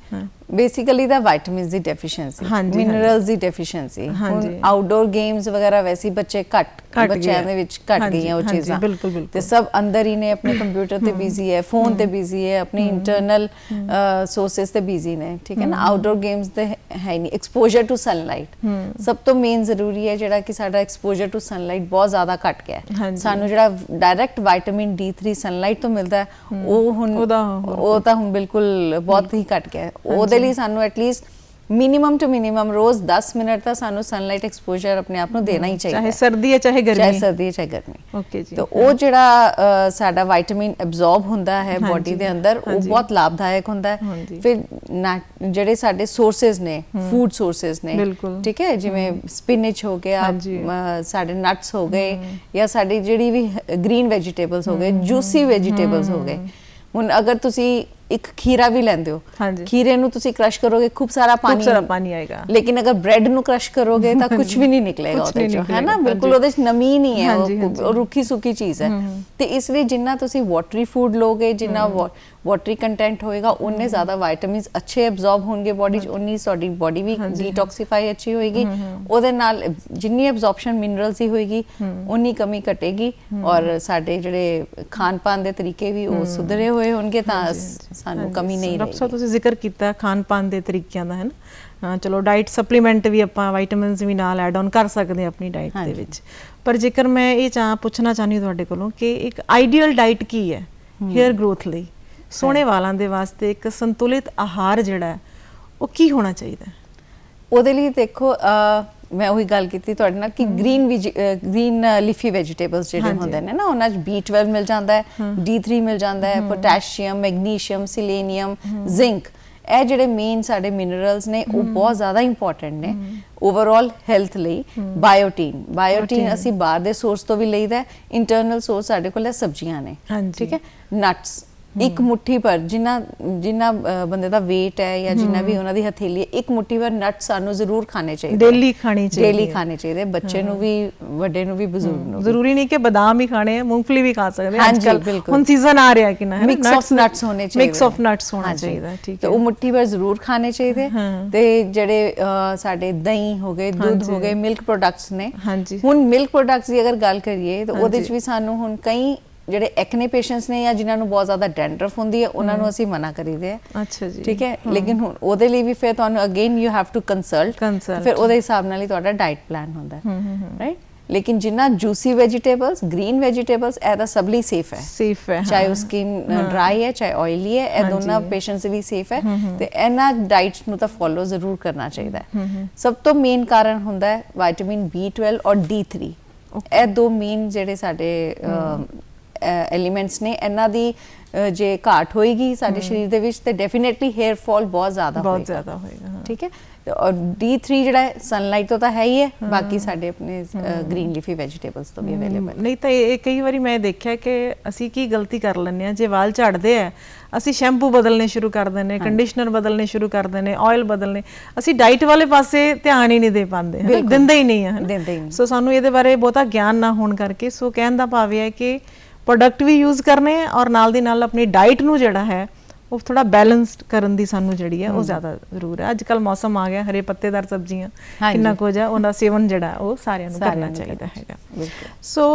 ਬੇਸਿਕਲੀ ਦਾ ਵਿਟਾਮਿਨਸ ਦੀ ਡੈਫੀਸ਼ੀਐਂਸੀ, ਮਿਨਰਲਸ ਦੀ ਡੈਫੀਸ਼ੀਐਂਸੀ। ਆਊਟਡੋਰ ਗੇਮਸ ਵਗੈਰਾ ਵੈਸੇ ਬੱਚੇ ਬੱਚਿਆਂ ਦੇ ਵਿੱਚ ਘਟ ਗਈਆਂ ਉਹ ਚੀਜ਼ਾਂ, ਤੇ ਸਭ ਅੰਦਰ ਹੀ ਨੇ, ਆਪਣੇ ਕੰਪਿਊਟਰ ਤੇ ਬਿਜ਼ੀ ਹੈ, ਫੋਨ ਤੇ ਬਿਜ਼ੀ ਹੈ, ਆਪਣੀ ਇੰਟਰਨਲ ਸੋਰਸਸ ਤੇ ਬਿਜ਼ੀ ਨੇ। ਠੀਕ ਹੈ ਨਾ, ਆਊਟਡੋਰ ਗੇਮਸ ਤੇ ਹੈ ਨਹੀਂ। ਐਕਸਪੋਜ਼ਰ ਟੂ ਸਨਲਾਈਟ ਸਭ ਤੋਂ ਮੇਨ ਜ਼ਰੂਰੀ ਹੈ, ਜਿਹੜਾ ਕਿ ਸਾਡਾ ਐਕਸਪੋਜ਼ਰ ਟੂ ਸਨਲਾਈਟ ਬਹੁਤ ਜ਼ਿਆਦਾ ਘਟ ਗਿਆ ਹੈ। ਸਾਨੂੰ ਜਿਹੜਾ ਡਾਇਰੈਕਟ ਵਿਟਾਮਿਨ D3 ਸਨਲਾਈਟ ਤੋਂ ਮਿਲਦਾ ਹੈ ਉਹ ਤਾਂ ਹੁਣ ਬਿਲਕੁਲ ਬਹੁਤ ਹੀ ਘਟ ਗਿਆ ਹੈ। ਉਹਦੇ ਲਈ ਸਾਨੂੰ ਐਟਲੀਸਟ ਮਿਨੀਮਮ ਟੂ ਮਿਨੀਮਮ ਰੋਜ਼ 10 ਮਿੰਟ ਤਾਂ ਸਾਨੂੰ ਸਨਲਾਈਟ ਐਕਸਪੋਜ਼ਰ ਆਪਣੇ ਆਪ ਨੂੰ ਦੇਣਾ ਹੀ ਚਾਹੀਦਾ, ਚਾਹੇ ਸਰਦੀ ਹੈ ਚਾਹੇ ਗਰਮੀ, ਚਾਹੇ ਸਰਦੀ ਹੈ ਚਾਹੇ ਗਰਮੀ। ਓਕੇ ਜੀ। ਤਾਂ ਉਹ ਜਿਹੜਾ ਸਾਡਾ ਵਿਟਾਮਿਨ ਐਬਜ਼ੌਰਬ ਹੁੰਦਾ ਹੈ ਬੋਡੀ ਦੇ ਅੰਦਰ, ਉਹ ਬਹੁਤ ਲਾਭਦਾਇਕ ਹੁੰਦਾ ਹੈ। ਫਿਰ ਜਿਹੜੇ ਸਾਡੇ ਸੋਰਸਸ ਨੇ, ਫੂਡ ਸੋਰਸਸ ਨੇ, ਠੀਕ ਹੈ, ਜਿਵੇਂ ਸਪਿਨਚ ਹੋ ਗਿਆ, ਸਾਡੇ ਨਟਸ ਹੋ ਗਏ, ਜਾਂ ਸਾਡੀ ਜਿਹੜੀ ਵੀ ਗ੍ਰੀਨ ਵੈਜੀਟੇਬਲਸ ਹੋ ਗਏ, ਜੂਸੀ ਵੈਜੀਟੇਬਲਸ ਹੋ ਗਏ। ਹੁਣ ਅਗਰ ਤੁਸੀਂ ਇੱਕ ਖੀਰਾ ਵੀ ਲੈਂਦੇ ਹੋ, ਖੀਰੇ ਨੂੰ ਤੁਸੀਂ ਕ੍ਰਸ਼ ਕਰੋਗੇ, ਖੂਬ ਸਾਰਾ ਪਾਣੀ ਆਏਗਾ, ਲੇਕਿਨ ਅਗਰ ਬ੍ਰੈਡ ਨੂੰ ਕ੍ਰਸ਼ ਕਰੋਗੇ ਤਾਂ ਕੁਝ ਵੀ ਨਹੀਂ ਨਿਕਲੇਗਾ ਉਹਦੇ ਚੋਂ, ਹੈ ਨਾ, ਬਿਲਕੁਲ ਉਹਦੇ ਚ ਨਮੀ ਨਹੀਂ ਹੈ, ਉਹ ਰੁੱਖੀ ਸੁੱਕੀ ਚੀਜ਼ ਹੈ। ਤੇ ਇਸ ਲਈ ਜਿੰਨਾ ਤੁਸੀਂ ਵਾਟਰੀ ਫੂਡ ਲੋਗੇ, ਜਿੰਨਾ ਵਾਟਰੀ ਕੰਟੈਂਟ ਹੋਏਗਾ, ਉਨੇ ਜ਼ਿਆਦਾ ਵਿਟਾਮਿਨਸ ਅੱਛੇ ਐਬਜ਼ੌਰਬ ਹੋਣਗੇ ਬੋਡੀ ਚ, ਉਨੀ ਤੁਹਾਡੀ ਬੋਡੀ ਵੀ ਡੀਟੌਕਸੀਫਾਈ ਅੱਛੀ ਹੋਏਗੀ, ਉਹਦੇ ਨਾਲ ਜਿੰਨੀ ਐਬਜ਼ੌਰਪਸ਼ਨ ਮਿਨਰਲਸ ਦੀ ਹੋਏਗੀ ਉਨੀ ਕਮੀ ਘਟੇਗੀ, ਔਰ ਸਾਡੇ ਜਿਹੜੇ ਖਾਣ ਪਾਣ ਦੇ ਤਰੀਕੇ ਵੀ ਉਹ ਸੁਧਰੇ ਹੋਏ ਹੋਣਗੇ, ਤਾਂ ਸਾਨੂੰ ਕਮੀ ਨਹੀਂ ਰਹੇਗੀ। ਡਾਕਟਰ ਸਾਹਿਬ ਤੁਸੀਂ ਜ਼ਿਕਰ ਕੀਤਾ ਖਾਣ ਪਾਣ ਦੇ ਤਰੀਕਿਆਂ ਦਾ, ਹੈ ਨਾ, ਚਲੋ ਡਾਈਟ ਸਪਲੀਮੈਂਟ ਵੀ ਆਪਾਂ ਵਿਟਾਮਿਨਸ ਵੀ ਨਾਲ ਐਡ ਆਨ ਕਰ ਸਕਦੇ ਹਾਂ ਆਪਣੀ ਡਾਈਟ ਦੇ ਵਿੱਚ, ਪਰ ਜੇਕਰ ਮੈਂ ਇਹ ਪੁੱਛਣਾ ਚਾਹੁੰਦੀ ਤੁਹਾਡੇ ਕੋਲੋਂ ਕਿ ਇੱਕ ਆਈਡੀਅਲ ਡਾਈਟ ਕੀ ਹੈ ਹੇਅਰ ਗਰੋਥ ਲਈ, ਸੋਹਣੇ ਵਾਲਾਂ ਦੇ ਵਾਸਤੇ ਇੱਕ ਸੰਤੁਲਿਤ ਆਹਾਰ ਜਿਹੜਾ ਹੈ ਉਹ ਕੀ ਹੋਣਾ ਚਾਹੀਦਾ? ਉਹਦੇ ਲਈ ਦੇਖੋ, ਮੈਂ ਉਹੀ ਗੱਲ ਕੀਤੀ ਤੁਹਾਡੇ ਨਾਲ ਕਿ ਗ੍ਰੀਨ ਲੀਫੀ ਵੈਜੀਟੇਬਲਸ ਜਿਹੜੇ ਹੁੰਦੇ ਨੇ ਨਾ, ਉਹਨਾਂ 'ਚ B12 ਮਿਲ ਜਾਂਦਾ ਹੈ, D3 ਮਿਲ ਜਾਂਦਾ ਹੈ, ਪੋਟੈਸ਼ੀਅਮ, ਮੈਗਨੀਸ਼ੀਅਮ, ਸਿਲੇਨੀਅਮ, ਜ਼ਿੰਕ, ਇਹ ਜਿਹੜੇ ਮੇਨ ਸਾਡੇ ਮਿਨਰਲਸ ਨੇ ਉਹ ਬਹੁਤ ਜ਼ਿਆਦਾ ਇੰਪੋਰਟੈਂਟ ਨੇ ਓਵਰਆਲ ਹੈਲਥ ਲਈ। ਬਾਇਓਟੀਨ ਅਸੀਂ ਬਾਹਰ ਦੇ ਸੋਰਸ ਤੋਂ ਵੀ ਲਈਦਾ, ਇੰਟਰਨਲ ਸੋਰਸ ਸਾਡੇ ਕੋਲ ਸਬਜ਼ੀਆਂ ਨੇ, ਠੀਕ ਹੈ। ਨਟਸ ਇੱਕ ਮੁੱਠੀ ਭਰ, ਜਿੰਨਾ ਬੰਦੇ ਦਾ weight ਹੈ ਜਾਂ ਜਿੰਨਾ ਵੀ ਉਹਨਾਂ ਦੀ ਹਥੇਲੀ ਹੈ, ਇੱਕ ਮੁੱਠੀ ਭਰ ਨਟ ਸਾਨੂੰ ਜ਼ਰੂਰ ਖਾਣੇ ਚਾਹੀਦੇ, ਡੇਲੀ ਖਾਣੇ ਚਾਹੀਦੇ, ਬੱਚੇ ਨੂੰ ਵੀ, ਵੱਡੇ ਨੂੰ ਵੀ, ਬਜ਼ੁਰਗ ਨੂੰ। ਜ਼ਰੂਰੀ ਨਹੀਂ ਕਿ ਬਾਦਾਮ ਹੀ ਖਾਣੇ, ਮੂੰਗਫਲੀ ਵੀ ਖਾ ਸਕਦੇ ਹਾਂ ਅੱਜਕੱਲ, ਹੁਣ ਸੀਜ਼ਨ ਆ ਰਿਹਾ ਕਿ ਨਾ, ਮਿਕਸ ਆਫ ਨਟਸ ਹੋਣੇ ਚਾਹੀਦੇ, ਮਿਕਸ ਆਫ ਨਟਸ ਹੋਣਾ ਚਾਹੀਦਾ, ਠੀਕ ਹੈ। ਉਹ ਮੁੱਠੀ ਭਰ ਜ਼ਰੂਰ ਖਾਣੇ ਚਾਹੀਦੇ। ਤੇ ਜਿਹੜੇ ਸਾਡੇ ਦਹੀਂ ਹੋ ਗਏ, ਦੁੱਧ ਹੋ ਗਏ, ਮਿਲਕ ਪ੍ਰੋਡਕਟਸ ਨੇ, ਹੁਣ ਮਿਲਕ ਪ੍ਰੋਡਕਟਸ ਦੀ ਅਗਰ ਗੱਲ ਕਰੀਏ ਤਾਂ ਉਹਦੇ 'ਚ ਵੀ ਸਾਨੂੰ ਹੁਣ ਕਈ ਜਿਹੜੇ ਐਕਨੇ ਪੇਸ਼ੈਂਟਸ ਨੇ ਜਾਂ ਜਿਨ੍ਹਾਂ ਨੂੰ ਬਹੁਤ ਜ਼ਿਆਦਾ ਡੈਂਡਰਫ ਹੁੰਦੀ ਹੈ, ਉਹਨਾਂ ਨੂੰ ਅਸੀਂ ਮਨਾ ਕਰੀਦੇ ਆ, ਅੱਛਾ ਜੀ, ਠੀਕ ਹੈ। ਲੇਕਿਨ ਹੁਣ ਉਹਦੇ ਲਈ ਵੀ ਫਿਰ ਤੁਹਾਨੂੰ again you have to consult, ਫਿਰ ਉਹਦੇ ਹਿਸਾਬ ਨਾਲ ਹੀ ਤੁਹਾਡਾ ਡਾਈਟ ਪਲਾਨ ਹੁੰਦਾ ਹੈ, ਰਾਈਟ। ਲੇਕਿਨ ਜਿੰਨਾ ਜੂਸੀ ਵੈਜੀਟੇਬਲਸ, ਗ੍ਰੀਨ ਵੈਜੀਟੇਬਲਸ, ਇਹ ਤਾਂ ਸਭ ਲਈ ਸੇਫ ਹੈ, ਚਾਹੇ ਉਹ ਸਕਿਨ ਡਰਾਈ ਹੈ ਚਾਹੇ ਆਇਲੀ ਹੈ, ਇਹ ਦੋਨਾਂ ਪੇਸ਼ੈਂਟਸ ਲਈ ਸੇਫ ਹੈ, ਤੇ ਇਹਨਾਂ ਡਾਈਟਸ ਨੂੰ ਤਾਂ ਫੋਲੋ ਜ਼ਰੂਰ ਕਰਨਾ ਚਾਹੀਦਾ ਹੈ। ਸਭ ਤੋਂ ਮੇਨ ਕਾਰਨ ਹੁੰਦਾ ਹੈ ਵਿਟਾਮਿਨ B12 ਔਰ D3, ਇਹ ਦੋ ਮੇਨ ਜਿਹੜੇ ਸਾਡੇ ਐਲੀਮੈਂਟਸ ਨੇ, ਇਹਨਾਂ ਦੀ ਜੇ ਘਾਟ ਹੋਏਗੀ ਸਾਡੇ ਸਰੀਰ ਦੇ ਵਿੱਚ ਤੇ ਡੈਫੀਨਿਟਲੀ ਹੇਅਰ ਫਾਲ ਬਹੁਤ ਜ਼ਿਆਦਾ ਹੋਏਗਾ, ਠੀਕ ਹੈ। ਔਰ D3 ਜਿਹੜਾ ਸਨਲਾਈਟ ਤੋਂ ਤਾਂ ਹੈ ਹੀ ਹੈ, ਬਾਕੀ ਸਾਡੇ ਆਪਣੇ ਗ੍ਰੀਨ ਲੀਫੀ ਵੈਜੀਟੇਬਲਸ ਤੋਂ ਵੀ ਅਵੇਲੇਬਲ। ਨਹੀਂ ਤਾਂ ਇਹ ਕਈ ਵਾਰੀ ਮੈਂ ਦੇਖਿਆ ਕਿ ਅਸੀਂ ਕੀ ਗਲਤੀ ਕਰ ਲੈਂਦੇ ਹਾਂ, ਜੇ ਵਾਲ ਝੜਦੇ ਆ ਅਸੀਂ ਸ਼ੈਂਪੂ ਬਦਲਨੇ ਸ਼ੁਰੂ ਕਰ ਦਿੰਦੇ, ਕੰਡੀਸ਼ਨਰ ਬਦਲਨੇ ਸ਼ੁਰੂ ਕਰ ਦਿੰਦੇ, ਆਇਲ ਬਦਲਨੇ, ਅਸੀਂ ਡਾਈਟ ਵਾਲੇ ਪਾਸੇ ਧਿਆਨ ਹੀ ਨਹੀਂ ਦੇ ਪਾਉਂਦੇ, ਦਿੰਦੇ ਹੀ ਨਹੀਂ ਆ। ਸੋ ਸਾਨੂੰ ਇਹਦੇ ਬਾਰੇ ਬਹੁਤਾ ਗਿਆਨ ਨਾ ਹੋਣ ਕਰਕੇ, ਸੋ ਕਹਿਣ ਦਾ ਭਾਵ ਇਹ ਹੈ ਕਿ ਪ੍ਰੋਡਕਟ ਵੀ ਯੂਜ਼ ਕਰਨੇ ਹੈ ਔਰ ਨਾਲ ਦੀ ਨਾਲ ਆਪਣੀ ਡਾਈਟ ਨੂੰ ਜਿਹੜਾ ਹੈ ਉਹ ਥੋੜਾ ਬੈਲੈਂਸਡ ਕਰਨ ਦੀ ਸਾਨੂੰ ਜਿਹੜੀ ਹੈ ਉਹ ਜ਼ਿਆਦਾ ਜ਼ਰੂਰ ਹੈ। ਅੱਜ ਕੱਲ ਮੌਸਮ ਆ ਗਿਆ, ਹਰੇ ਪੱਤੇਦਾਰ ਸਬਜ਼ੀਆਂ ਕਿੰਨਾ ਕੁਝ ਹੈ, ਉਹਦਾ ਸੇਵਨ ਜਿਹੜਾ ਉਹ ਸਾਰਿਆਂ ਨੂੰ ਕਰਨਾ ਚਾਹੀਦਾ ਹੈਗਾ। ਸੋ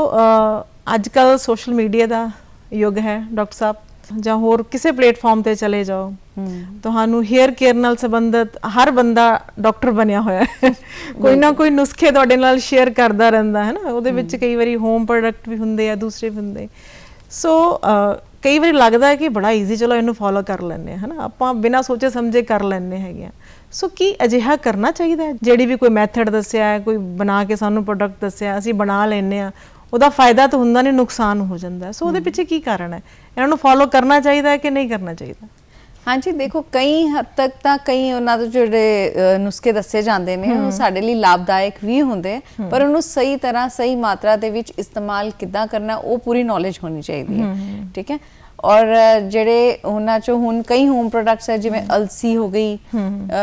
ਅੱਜ ਕੱਲ ਸੋਸ਼ਲ ਮੀਡੀਆ ਦਾ ਯੁੱਗ ਹੈ ਡਾਕਟਰ ਸਾਹਿਬ, ਜਾਂ ਹੋਰ ਕਿਸੇ ਪਲੇਟਫਾਰਮ ਤੇ ਚਲੇ ਜਾਓ, ਤੁਹਾਨੂੰ ਹੇਅਰ ਕੇਅਰ ਨਾਲ ਸੰਬੰਧਿਤ ਹਰ ਬੰਦਾ ਡਾਕਟਰ ਬਣਿਆ ਹੋਇਆ ਹੈ, ਕੋਈ ਨਾ ਕੋਈ ਨੁਸਖੇ ਤੁਹਾਡੇ ਨਾਲ ਸ਼ੇਅਰ ਕਰਦਾ ਰਹਿੰਦਾ ਹੈ ਨਾ, ਉਹਦੇ ਵਿੱਚ ਕਈ ਵਾਰੀ ਹੋਮ ਪ੍ਰੋਡਕਟ ਵੀ ਹੁੰਦੇ ਆ, ਦੂਸਰੇ ਵੀ ਹੁੰਦੇ। ਸੋ ਕਈ ਵਾਰੀ ਲੱਗਦਾ ਹੈ ਕਿ ਬੜਾ ਈਜ਼ੀ, ਚਲੋ ਇਹਨੂੰ ਫੋਲੋ ਕਰ ਲੈਂਦੇ ਹਾਂ, ਹੈ ਨਾ, ਆਪਾਂ ਬਿਨਾਂ ਸੋਚੇ ਸਮਝੇ ਕਰ ਲੈਂਦੇ ਹੈਗੇ ਆ। ਸੋ ਕੀ ਅਜਿਹਾ ਕਰਨਾ ਚਾਹੀਦਾ ਹੈ? ਜਿਹੜੀ ਵੀ ਕੋਈ ਮੈਥਡ ਦੱਸਿਆ ਹੈ, ਕੋਈ ਬਣਾ ਕੇ ਸਾਨੂੰ ਪ੍ਰੋਡਕਟ ਦੱਸਿਆ, ਅਸੀਂ ਬਣਾ ਲੈਂਦੇ ਹਾਂ, ਉਹਦਾ ਫਾਇਦਾ ਤਾਂ ਹੁੰਦਾ ਨਹੀਂ, ਨੁਕਸਾਨ ਹੋ ਜਾਂਦਾ। ਸੋ ਉਹਦੇ ਪਿੱਛੇ ਕੀ ਕਾਰਨ ਹੈ? ਇਹਨਾਂ ਨੂੰ ਫੋਲੋ ਕਰਨਾ ਚਾਹੀਦਾ ਹੈ ਕਿ ਨਹੀਂ ਕਰਨਾ ਚਾਹੀਦਾ? ਹਾਂਜੀ, ਦੇਖੋ ਕਈ ਹੱਦ ਤੱਕ ਤਾਂ ਕਈ ਉਹਨਾਂ ਦੇ ਜਿਹੜੇ ਨੁਸਖੇ ਦੱਸੇ ਜਾਂਦੇ ਨੇ ਉਹ ਸਾਡੇ ਲਈ ਲਾਭਦਾਇਕ ਵੀ ਹੁੰਦੇ, ਪਰ ਉਹਨੂੰ ਸਹੀ ਤਰ੍ਹਾਂ ਸਹੀ ਮਾਤਰਾ ਦੇ ਵਿੱਚ ਇਸਤੇਮਾਲ ਕਿੱਦਾਂ ਕਰਨਾ ਉਹ ਪੂਰੀ ਨੌਲੇਜ ਹੋਣੀ ਚਾਹੀਦੀ ਹੈ, ਠੀਕ ਹੈ। ਔਰ ਜਿਹੜੇ ਉਹਨਾਂ ਚੋਂ ਹੁਣ ਕਈ ਹੋਮ ਪ੍ਰੋਡਕਟਸ ਹੈ, ਜਿਵੇਂ ਅਲਸੀ ਹੋ ਗਈ,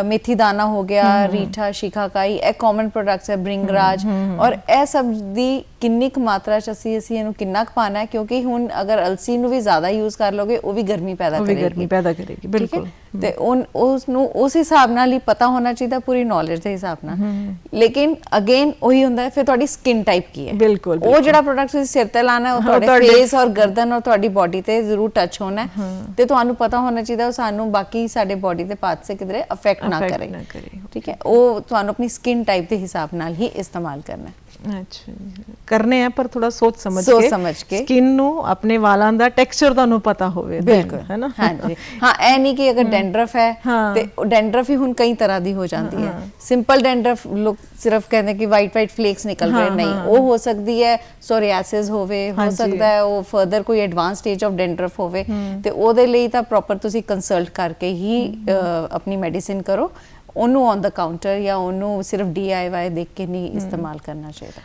ਮੇਥੀ ਦਾਣਾ ਹੋ ਗਿਆ, ਰੀਠਾ, ਸ਼ਿਕਾਕਾਈ, ਇਹ ਕਾਮਨ ਪ੍ਰੋਡਕਟਸ ਹੈ, ਬ੍ਰਿੰਗਰਾਜ, ਔਰ ਇਹ ਸਭ ਦੀ ਕਿੰਨੀ ਕੁ ਮਾਤਰਾ ਚ ਅਸੀਂ ਇਹਨੂੰ ਕਿੰਨਾ ਕੁ ਪਾਣਾ ਹੈ, ਕਿਉਂਕਿ ਹੁਣ ਅਗਰ ਅਲਸੀ ਨੂੰ ਵੀ ਜ਼ਿਆਦਾ ਯੂਜ਼ ਕਰ ਲੋਗੇ ਉਹ ਵੀ ਗਰਮੀ ਪੈਦਾ ਕਰੇਗੀ, ਬਿਲਕੁਲ। ਤੇ ਉਸ ਨੂੰ ਉਸ ਹਿਸਾਬ ਨਾਲ ਹੀ ਪਤਾ ਹੋਣਾ ਚਾਹੀਦਾ, ਪੂਰੀ ਨੌਲੇਜ ਦੇ ਹਿਸਾਬ ਨਾਲ। ਲੇਕਿਨ ਅਗੇਨ ਉਹੀ ਹੁੰਦਾ ਹੈ, ਫਿਰ ਤੁਹਾਡੀ ਸਕਿਨ ਟਾਈਪ ਕੀ ਹੈ, ਬਿਲਕੁਲ ਉਹ ਜਿਹੜਾ ਪ੍ਰੋਡਕਟ ਤੁਸੀਂ ਸਿਰ ਤੇ ਲਾਣਾ ਉਹ ਤੁਹਾਡੇ ਫੇਸ ਔਰ ਗਰਦਨ ਔਰ ਤੁਹਾਡੀ ਬਾਡੀ ਤੇ ਜ਼ਰੂਰ ਟੱਚ ਹੋਣਾ ਹੈ, ਤੇ ਤੁਹਾਨੂੰ ਪਤਾ ਹੋਣਾ ਚਾਹੀਦਾ ਉਹ ਸਾਨੂੰ ਬਾਕੀ ਸਾਡੇ ਬਾਡੀ ਦੇ ਪਾਰਟਸ ਕਿਧਰੇ ਅਫੈਕਟ ਨਾ ਕਰੇ, ਠੀਕ ਹੈ। ਉਹ ਤੁਹਾਨੂੰ ਆਪਣੀ ਸਕਿਨ ਟਾਈਪ ਦੇ ਹਿਸਾਬ ਨਾਲ ਹੀ ਇਸਤੇਮਾਲ ਕਰਨਾ ਹੈ। ਅੱਛਾ ਜੀ, ਕਰਨੇ ਆ ਪਰ ਥੋੜਾ ਸੋਚ ਸਮਝ ਕੇ ਸਕਿਨ ਨੂੰ ਆਪਣੇ ਵਾਲਾਂ ਦਾ ਟੈਕਸਚਰ ਤੁਹਾਨੂੰ ਪਤਾ ਹੋਵੇ, ਬਿਲਕੁਲ ਹੈ ਨਾ। ਹਾਂਜੀ ਹਾਂ, ਇਹ ਨਹੀਂ ਕਿ ਅਗਰ ਡੈਂਡਰਫ ਹੈ ਤੇ ਡੈਂਡਰਫ ਹੀ ਹੁਣ ਕਈ ਤਰ੍ਹਾਂ ਦੀ ਹੋ ਜਾਂਦੀ ਹੈ। ਸਿੰਪਲ ਡੈਂਡਰਫ ਲੋਕ ਸਿਰਫ ਕਹਿੰਦੇ ਕਿ ਵਾਈਟ ਫਲੇਕਸ ਨਿਕਲ ਰਹੇ, ਨਹੀਂ, ਉਹ ਹੋ ਸਕਦੀ ਹੈ ਸੋਰੀਆਸਿਸ ਹੋਵੇ, ਹੋ ਸਕਦਾ ਹੈ ਉਹ ਫਰਦਰ ਕੋਈ ਐਡਵਾਂਸ ਸਟੇਜ ਆਫ ਡੈਂਡਰਫ ਹੋਵੇ, ਤੇ ਉਹਦੇ ਲਈ ਤਾਂ ਪ੍ਰੋਪਰ ਤੁਸੀਂ ਕੰਸਲਟ ਕਰਕੇ ਹੀ ਆਪਣੀ ਮੈਡੀਸਿਨ ਕਰੋ। ਉਹਨੂੰ ਔਨ ਦਾ ਕਾਊਂਟਰ ਜਾਂ ਉਹਨੂੰ ਸਿਰਫ DIY ਦੇਖ ਕੇ ਨਹੀਂ ਇਸਤੇਮਾਲ ਕਰਨਾ ਚਾਹੀਦਾ।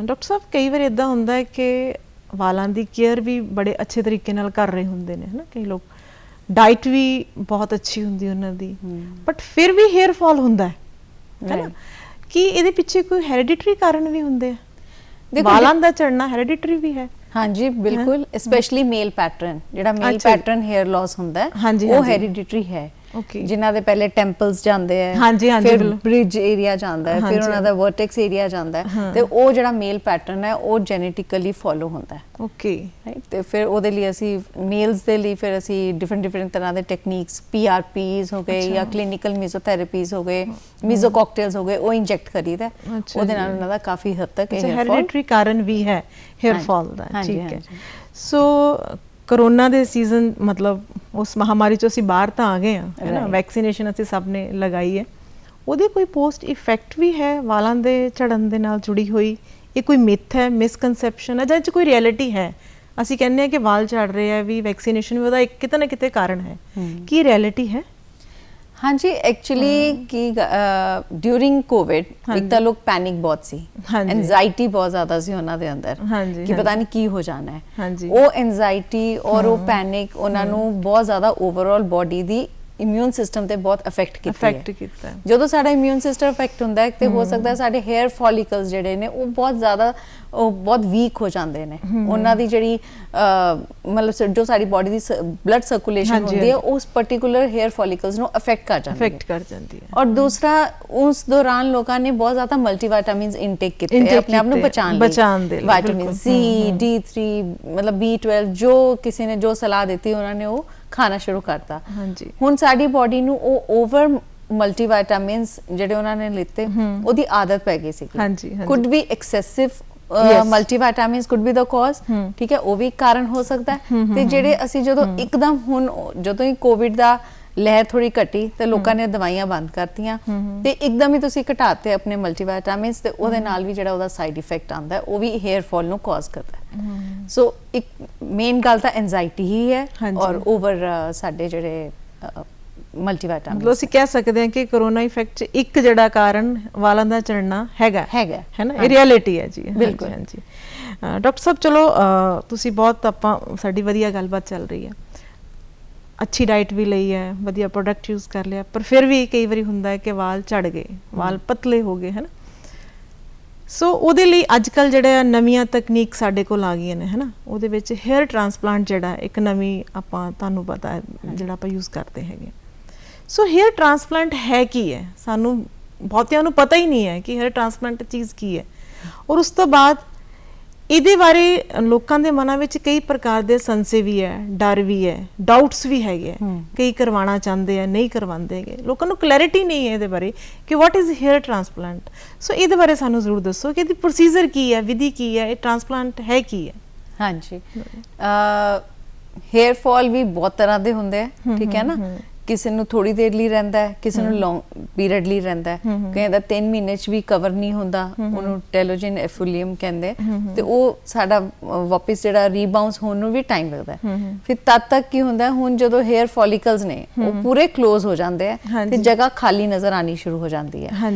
ਡਾਕਟਰ ਸਾਹਿਬ, ਕਈ ਵਾਰ ਇਦਾਂ ਹੁੰਦਾ ਹੈ ਕਿ ਵਾਲਾਂ ਦੀ ਕੇਅਰ ਵੀ ਬੜੇ ਅੱਛੇ ਤਰੀਕੇ ਨਾਲ ਕਰ ਰਹੇ ਹੁੰਦੇ ਨੇ, ਹੈ ਨਾ, ਕਈ ਲੋਕ ਡਾਈਟ ਵੀ ਬਹੁਤ ਅੱਛੀ ਹੁੰਦੀ ਉਹਨਾਂ ਦੀ, ਬਟ ਫਿਰ ਵੀ ਹੇਅਰ ਫਾਲ ਹੁੰਦਾ ਹੈ ਨਾ। ਕੀ ਇਹਦੇ ਪਿੱਛੇ ਕੋਈ ਹੈਰੀਡਿਟਰੀ ਕਾਰਨ ਵੀ ਹੁੰਦੇ ਆ? ਵਾਲਾਂ ਦਾ ਝੜਨਾ ਹੈਰੀਡਿਟਰੀ ਵੀ ਹੈ? ਹਾਂਜੀ ਬਿਲਕੁਲ, ਸਪੈਸ਼ਲੀ ਮੇਲ ਪੈਟਰਨ, ਜਿਹੜਾ ਮੇਲ ਪੈਟਰਨ ਹੇਅਰ ਲਾਸ ਹੁੰਦਾ ਹੈ ਉਹ ਹੈਰੀਡਿਟਰੀ ਹੈ। ਜਿਨ੍ਹਾਂ ਦੇ ਪਹਿਲੇ ਟੈਂਪਲਸ ਜਾਂਦੇ ਆ, ਫਿਰ ਬ੍ਰਿਜ ਏਰੀਆ ਜਾਂਦਾ ਹੈ, ਫਿਰ ਉਹਨਾਂ ਦਾ ਵਰਟੈਕਸ ਏਰੀਆ ਜਾਂਦਾ ਹੈ, ਤੇ ਉਹ ਜਿਹੜਾ ਮੇਲ ਪੈਟਰਨ ਹੈ ਉਹ ਜੈਨੇਟਿਕਲੀ ਫੋਲੋ ਹੁੰਦਾ ਹੈ। Okay, right. ਤੇ ਫਿਰ ਉਹਦੇ ਲਈ ਅਸੀਂ ਮੇਲਸ ਦੇ ਲਈ ਫਿਰ ਅਸੀਂ ਡਿਫਰੈਂਟ ਤਰ੍ਹਾਂ ਦੇ ਟੈਕਨੀਕਸ, PRPs ਹੋ ਗਏ ਜਾਂ ਕਲੀਨਿਕਲ ਮੀਜ਼ੋਥੈਰੇਪੀਜ਼ ਹੋ ਗਏ, ਮੀਜ਼ੋ ਕਾਕਟੇਲਸ ਹੋ ਗਏ, ਉਹ ਇੰਜੈਕਟ ਕਰੀਦਾ। ਉਹਦੇ ਨਾਲ ਉਹਨਾਂ ਦਾ ਕਾਫੀ ਹੱਦ ਤੱਕ ਹੈਰੀਡਿਟਰੀ ਕਾਰਨ ਵੀ ਹੈ ਹੇਅਰ ਫਾਲ ਦਾ। ਠੀਕ ਹੈ। ਸੋ ਕਰੋਨਾ ਦੇ ਸੀਜ਼ਨ, ਮਤਲਬ ਉਸ ਮਹਾਮਾਰੀ ਚੋਂ ਅਸੀਂ ਬਾਹਰ ਤਾਂ ਆ ਗਏ ਹਾਂ, ਹੈ ਨਾ, ਵੈਕਸੀਨੇਸ਼ਨ ਅਸੀਂ ਸਭ ਨੇ ਲਗਾਈ ਹੈ, ਉਹਦੇ ਕੋਈ ਪੋਸਟ ਇਫੈਕਟ ਵੀ ਹੈ ਵਾਲਾਂ ਦੇ ਝੜਨ ਦੇ ਨਾਲ ਜੁੜੀ ਹੋਈ? ਇਹ ਕੋਈ ਮਿਥ ਹੈ, ਮਿਸਕਨਸੈਪਸ਼ਨ ਹੈ, ਜਾਂ ਇਹ 'ਚ ਕੋਈ ਰਿਐਲਿਟੀ ਹੈ? ਅਸੀਂ ਕਹਿੰਦੇ ਹਾਂ ਕਿ ਵਾਲ ਝੜ ਰਹੇ ਹੈ ਵੀ ਵੈਕਸੀਨੇਸ਼ਨ ਵੀ ਉਹਦਾ ਇੱਕ ਕਿਤੇ ਨਾ ਕਿਤੇ ਕਾਰਨ ਹੈ, ਕੀ ਰਿਐਲਿਟੀ ਹੈ? ਹਾਂਜੀ, ਐਕਚੁਅਲੀ ਕੀ ਡਿਊਰਿੰਗ ਕੋਵਿਡ ਇੱਕ ਤਾਂ ਲੋਕ ਪੈਨਿਕ ਬਹੁਤ ਸੀ, ਐਂਜ਼ਾਈਟੀ ਬਹੁਤ ਜ਼ਿਆਦਾ ਸੀ ਉਹਨਾਂ ਦੇ ਅੰਦਰ ਕਿ ਪਤਾ ਨਹੀਂ ਕੀ ਹੋ ਜਾਣਾ ਹੈ। ਉਹ ਐਂਜ਼ਾਈਟੀ ਔਰ ਉਹ ਪੈਨਿਕ ਉਹਨਾਂ ਨੂੰ ਬਹੁਤ ਜ਼ਿਆਦਾ ਓਵਰਆਲ ਬੋਡੀ ਦੀ ਇਮਿਊਨ ਸਿਸਟਮ ਤੇ ਬਹੁਤ ਅਫੈਕਟ ਕੀਤਾ। ਜਦੋਂ ਸਾਡਾ ਇਮਿਊਨ ਸਿਸਟਮ ਅਫੈਕਟ ਹੁੰਦਾ ਹੈ ਤੇ ਹੋ ਸਕਦਾ ਹੈ ਸਾਡੇ ਹੇਅਰ ਫੋਲੀਕਲਸ ਜਿਹੜੇ ਨੇ ਉਹ ਬਹੁਤ ਵੀਕ ਹੋ ਜਾਂਦੇ ਨੇ। ਉਹਨਾਂ ਦੀ ਜਿਹੜੀ ਮਤਲਬ ਜੋ ਸਾਡੀ ਬੋਡੀ ਦੀ ਬਲੱਡ ਸਰਕੂਲੇਸ਼ਨ ਹੁੰਦੀ ਹੈ ਉਸ ਪਰਟੀਕੂਲਰ ਹੇਅਰ ਫੋਲੀਕਲਸ ਨੂੰ ਅਫੈਕਟ ਕਰ ਜਾਂਦੀ ਹੈ। ਔਰ ਦੂਸਰਾ, ਉਸ ਦੌਰਾਨ ਲੋਕਾਂ ਨੇ ਬਹੁਤ ਜ਼ਿਆਦਾ ਮਲਟੀਵਿਟਾਮਿਨਸ ਇਨਟੇਕ ਕੀਤੇ ਆਪਣੇ ਆਪ ਨੂੰ ਬਚਾਉਣ ਲਈ। ਵਿਟਾਮਿਨ C, D3, ਮਤਲਬ B12, ਜੋ ਕਿਸੇ ਨੇ ਜੋ ਸਲਾਹ ਦਿੱਤੀ ਉਹਨਾਂ ਨੇ ਉਹ ਖਾਣਾ ਸ਼ੁਰੂ ਕਰਤਾ। ਹੁਣ ਸਾਡੀ ਬੋਡੀ ਨੂੰ ਉਹ ਓਵਰ ਮਲਟੀਵਿਟਾਮਿਨਸ ਜਿਹੜੇ ਉਹਨਾਂ ਨੇ ਲਿੱਤੇ ਉਹਦੀ ਆਦਤ ਪੈ ਗਈ ਸੀ। Could be excessive multivitamins could be the cause, ਠੀਕ ਹੈ, ਉਹ ਵੀ ਕਾਰਨ ਹੋ ਸਕਦਾ ਹੈ। ਤੇ ਜਿਹੜੇ ਅਸੀਂ ਜਦੋਂ ਇੱਕਦਮ ਹੁਣ ਜਦੋਂ ਹੀ ਕੋਵਿਡ ਦਾ ਲਹਿਰ ਥੋੜੀ ਘਟੀ ਤੇ ਲੋਕਾਂ ਨੇ ਦਵਾਈਆਂ ਬੰਦ ਕਰਤੀਆਂ ਤੇ ਇੱਕਦਮ ਹੀ ਤੁਸੀਂ ਘਟਾਤੇ ਆਪਣੇ ਮਲਟੀਵਿਟਾਮਿਨਸ, ਤੇ ਉਹਦੇ ਨਾਲ ਵੀ ਜਿਹੜਾ ਉਹਦਾ ਸਾਈਡ ਇਫੈਕਟ ਆਉਂਦਾ ਉਹ ਵੀ ਹੇਅਰ ਫਾਲ ਨੂੰ ਕਾਜ਼ ਕਰਦਾ ਹੈ। ਸੋ ਇੱਕ ਮੇਨ ਗੱਲ ਤਾਂ ਐਂਜ਼ਾਈਟੀ ਹੀ ਹੈ ਔਰ ਓਵਰ ਸਾਡੇ ਜਿਹੜੇ ਮਲਟੀਵਿਟਾਮਿਨਸ। ਮਤਲਬ ਅਸੀਂ ਕਹਿ ਸਕਦੇ ਹਾਂ ਕਿ ਕਰੋਨਾ ਇਫੈਕਟ 'ਚ ਇੱਕ ਜਿਹੜਾ ਕਾਰਨ ਵਾਲਾਂ ਦਾ ਝੜਨਾ ਹੈਗਾ, ਹੈ ਨਾ, ਇਹ ਰਿਐਲਿਟੀ ਹੈ ਜੀ। ਬਿਲਕੁਲ। ਹਾਂਜੀ ਡਾਕਟਰ ਸਾਹਿਬ, ਚਲੋ ਤੁਸੀਂ ਬਹੁਤ, ਆਪਾਂ ਸਾਡੀ ਵਧੀਆ ਗੱਲਬਾਤ ਚੱਲ ਰਹੀ ਹੈ, ਅੱਛੀ ਡਾਈਟ ਵੀ ਲਈ ਹੈ, ਵਧੀਆ ਪ੍ਰੋਡਕਟ ਯੂਜ਼ ਕਰ ਲਿਆ, ਪਰ ਫਿਰ ਵੀ ਕਈ ਵਾਰੀ ਹੁੰਦਾ ਹੈ ਕਿ ਵਾਲ ਝੜ ਗਏ, ਵਾਲ ਪਤਲੇ ਹੋ ਗਏ, ਹੈ ਨਾ। ਸੋ ਉਹਦੇ ਲਈ ਅੱਜ ਕੱਲ੍ਹ ਜਿਹੜਾ ਨਵੀਆਂ ਤਕਨੀਕ ਸਾਡੇ ਕੋਲ ਆ ਗਈਆਂ ਨੇ, ਹੈ ਨਾ, ਉਹਦੇ ਵਿੱਚ ਹੇਅਰ ਟਰਾਂਸਪਲਾਂਟ ਜਿਹੜਾ ਇੱਕ ਨਵੀਂ, ਆਪਾਂ ਤੁਹਾਨੂੰ ਪਤਾ ਹੈ, ਜਿਹੜਾ ਆਪਾਂ ਯੂਜ਼ ਕਰਦੇ ਹੈਗੇ। ਸੋ ਹੇਅਰ ਟਰਾਂਸਪਲਾਂਟ ਹੈ ਕੀ ਹੈ? ਸਾਨੂੰ ਬਹੁਤਿਆਂ ਨੂੰ ਪਤਾ ਹੀ ਨਹੀਂ ਹੈ ਕਿ ਹੇਅਰ ਟਰਾਂਸਪਲਾਂਟ ਚੀਜ਼ ਕੀ ਹੈ, ਔਰ ਉਸ ਤੋਂ ਬਾਅਦ ਇਹਦੇ ਬਾਰੇ ਲੋਕਾਂ ਦੇ ਮਨਾਂ ਵਿੱਚ ਕਈ ਪ੍ਰਕਾਰ ਦੇ ਸੰਸ਼ੇ ਵੀ ਹੈ, ਡਰ ਵੀ ਹੈ, ਡਾਊਟਸ ਵੀ ਹੈਗੇ ਹੈ, ਕਈ ਕਰਵਾਉਣਾ ਚਾਹੁੰਦੇ ਆ, ਨਹੀਂ ਕਰਵਾਉਂਦੇ ਹੈਗੇ, ਲੋਕਾਂ ਨੂੰ ਕਲੈਰਿਟੀ ਨਹੀਂ ਹੈ ਇਹਦੇ ਬਾਰੇ ਕਿ ਵਾਟ ਇਜ਼ ਹੇਅਰ ਟਰਾਂਸਪਲਾਂਟ। ਸੋ ਇਹਦੇ ਬਾਰੇ ਸਾਨੂੰ ਜ਼ਰੂਰ ਦੱਸੋ ਕਿ ਇਹਦੀ ਪ੍ਰੋਸੀਜਰ ਕੀ ਹੈ, ਵਿਧੀ ਕੀ ਹੈ, ਇਹ ਟਰਾਂਸਪਲਾਂਟ ਹੈ ਕੀ ਹੈ? ਹਾਂਜੀ, ਹੇਅਰ ਫਾਲ ਵੀ ਬਹੁਤ ਤਰ੍ਹਾਂ ਦੇ ਹੁੰਦੇ ਆ, ਠੀਕ ਹੈ ਨਾ। ਕਿਸੇ ਨੂੰ ਥੋੜੀ ਦੇਰ ਲਈ ਰਹਿੰਦਾ ਹੈ, ਕਿਸੇ ਨੂੰ ਲੌਂਗ ਪੀਰੀਅਡ ਲਈ ਰਹਿੰਦਾ ਹੈ, ਕਈ ਦਾ 3 ਮਹੀਨੇ 'ਚ ਵੀ ਕਵਰ ਨਹੀਂ ਹੁੰਦਾ, ਉਹਨੂੰ ਟੈਲੋਜਨ ਐਫੂਲੀਅਮ ਕਹਿੰਦੇ, ਤੇ ਉਹ ਸਾਡਾ ਵਾਪਿਸ ਜਿਹੜਾ ਰੀਬਾਊਂਸ ਹੋਣ ਨੂੰ ਵੀ ਟਾਈਮ ਲੱਗਦਾ। ਫਿਰ ਤਦ ਤੱਕ ਕੀ ਹੁੰਦਾ, ਹੁਣ ਜਦੋਂ ਹੇਅਰ ਫੋਲੀਕਲਸ ਨੇ ਉਹ ਪੂਰੇ ਕਲੋਜ਼ ਹੋ ਜਾਂਦੇ ਆ ਤੇ ਜਗ੍ਹਾ ਖਾਲੀ ਨਜ਼ਰ ਆਣੀ ਸ਼ੁਰੂ ਹੋ ਜਾਂਦੀ ਹੈ।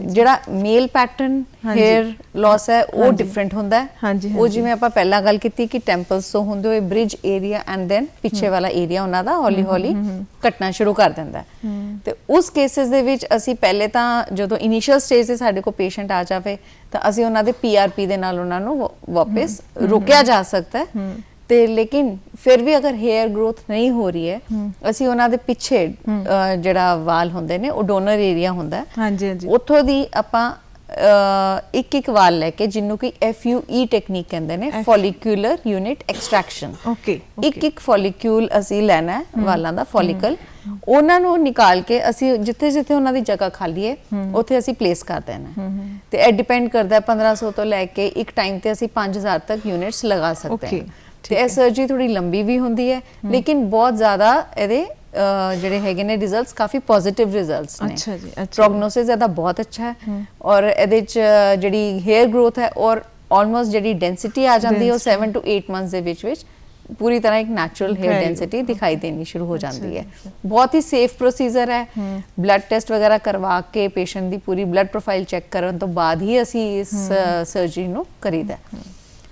ਜਿਹੜਾ ਮੇਲ ਪੈਟਰਨ ਹੇਅਰ ਲਾਸ ਹੈ ਉਹ ਡਿਫਰੈਂਟ ਹੁੰਦਾ ਹੈ। ਉਹ ਜਿਵੇਂ ਆਪਾਂ ਪਹਿਲਾਂ ਗੱਲ ਕੀਤੀ ਕਿ ਟੈਂਪਲਸ ਤੋਂ ਹੁੰਦੇ ਹੋਏ ਬ੍ਰਿਜ ਏਰੀਆ ਐਂਡ ਦੈਨ ਪਿੱਛੇ ਵਾਲਾ ਏਰੀਆ ਉਹਨਾਂ ਦਾ ਹੌਲੀ ਹੌਲੀ ਘਟਣਾ ਸ਼ੁਰੂ ਕਰ ਦਿੰਦਾ। ਤੇ ਉਸ ਕੇਸਿਸ ਦੇ ਵਿੱਚ ਅਸੀਂ ਪਹਿਲੇ ਤਾਂ ਜਦੋਂ ਇਨੀਸ਼ੀਅਲ ਸਟੇਜ ਤੇ ਸਾਡੇ ਕੋਲ ਪੇਸ਼ੈਂਟ ਆ ਜਾਵੇ ਤਾਂ ਅਸੀਂ ਉਹਨਾਂ ਦੇ PRP ਦੇ ਨਾਲ ਉਹਨਾਂ ਨੂੰ ਵਾਪਸ ਰੋਕਿਆ ਜਾ ਸਕਦਾ ਹੈ। ਤੇ ਲੇਕਿਨ ਫਿਰ ਵੀ ਅਗਰ ਹੇਅਰ ਗਰੋਥ ਨਹੀਂ ਹੋ ਰਹੀ ਹੈ, ਅਸੀਂ ਉਹਨਾਂ ਦੇ ਪਿੱਛੇ ਜਿਹੜਾ ਵਾਲ ਹੁੰਦੇ ਨੇ ਉਹ ਡੋਨਰ ਏਰੀਆ ਹੁੰਦਾ, ਉੱਥੋਂ ਦੀ ਆਪਾਂ ਇੱਕ ਇੱਕ ਵਾਲ ਲੈ ਕੇ, ਜਿਹਨੂੰ ਕਿ FUE ਟੈਕਨੀਕ ਕਹਿੰਦੇ ਨੇ, ਫੋਲੀਕੂਲਰ ਯੂਨਿਟ ਐਕਸਟ੍ਰੈਕਸ਼ਨ। ਓਕੇ, ਇੱਕ ਇੱਕ ਫੋਲੀਕਿਊਲ ਅਸੀਂ ਲੈਣਾ ਹੈ ਵਾਲਾਂ ਦਾ, ਫੋਲੀਕਲ, ਉਹਨਾਂ ਨੂੰ ਨਿਕਾਲ ਕੇ ਅਸੀਂ ਜਿੱਥੇ ਜਿੱਥੇ ਉਹਨਾਂ ਦੀ ਜਗ੍ਹਾ ਖਾਲੀ ਹੈ ਉੱਥੇ ਅਸੀਂ ਪਲੇਸ ਕਰ ਦੇਣਾ। ਤੇ ਇਹ ਡਿਪੈਂਡ ਕਰਦਾ ਹੈ 1500 ਤੋਂ ਲੈ ਕੇ ਇੱਕ ਟਾਈਮ ਤੇ ਅਸੀਂ 5000 ਤੱਕ ਯੂਨਿਟਸ ਲਗਾ ਸਕਦੇ ਹਾਂ। ਤੇ ਇਹ ਸਰਜਰੀ ਥੋੜੀ ਲੰਬੀ ਵੀ ਹੁੰਦੀ ਹੈ, ਲੇਕਿਨ ਬਹੁਤ ਜ਼ਿਆਦਾ ਇਹਦੇ ਜਿਹੜੇ ਹੈਗੇ ਨੇ ਰਿਜ਼ਲਟਸ ਕਾਫੀ ਪੋਜ਼ਿਟਿਵ ਰਿਜ਼ਲਟਸ ਨੇ। ਅੱਛਾ ਜੀ, ਅੱਛਾ। ਪ੍ਰੋਗਨੋਸਿਸ ਇਹਦਾ ਬਹੁਤ ਅੱਛਾ ਹੈ, ਔਰ ਇਹਦੇ ਚ ਜਿਹੜੀ ਹੇਅਰ ਗਰੋਥ ਹੈ ਔਰ ਆਲਮੋਸਟ ਜਿਹੜੀ ਡੈਂਸਿਟੀ ਆ ਜਾਂਦੀ ਹੈ ਉਹ 7 to 8 ਮੰਥਸ ਦੇ ਵਿੱਚ ਪੂਰੀ ਤਰ੍ਹਾਂ ਇੱਕ ਨੈਚੁਰਲ ਹੇਅਰ ਡੈਂਸਿਟੀ ਦਿਖਾਈ ਦੇਣੀ ਸ਼ੁਰੂ ਹੋ ਜਾਂਦੀ ਹੈ। ਬਹੁਤ ਹੀ ਸੇਫ ਪ੍ਰੋਸੀਜਰ ਹੈ। ਬਲੱਡ ਟੈਸਟ ਵਗੈਰਾ ਕਰਵਾ ਕੇ ਪੇਸ਼ੈਂਟ ਦੀ ਪੂਰੀ ਬਲੱਡ ਪ੍ਰੋਫਾਈਲ ਚੈੱਕ ਕਰਨ ਤੋਂ ਬਾਅਦ ਹੀ ਅਸੀਂ ਇਸ ਸਰਜਰੀ ਨੂੰ ਕਰੀਦਾ।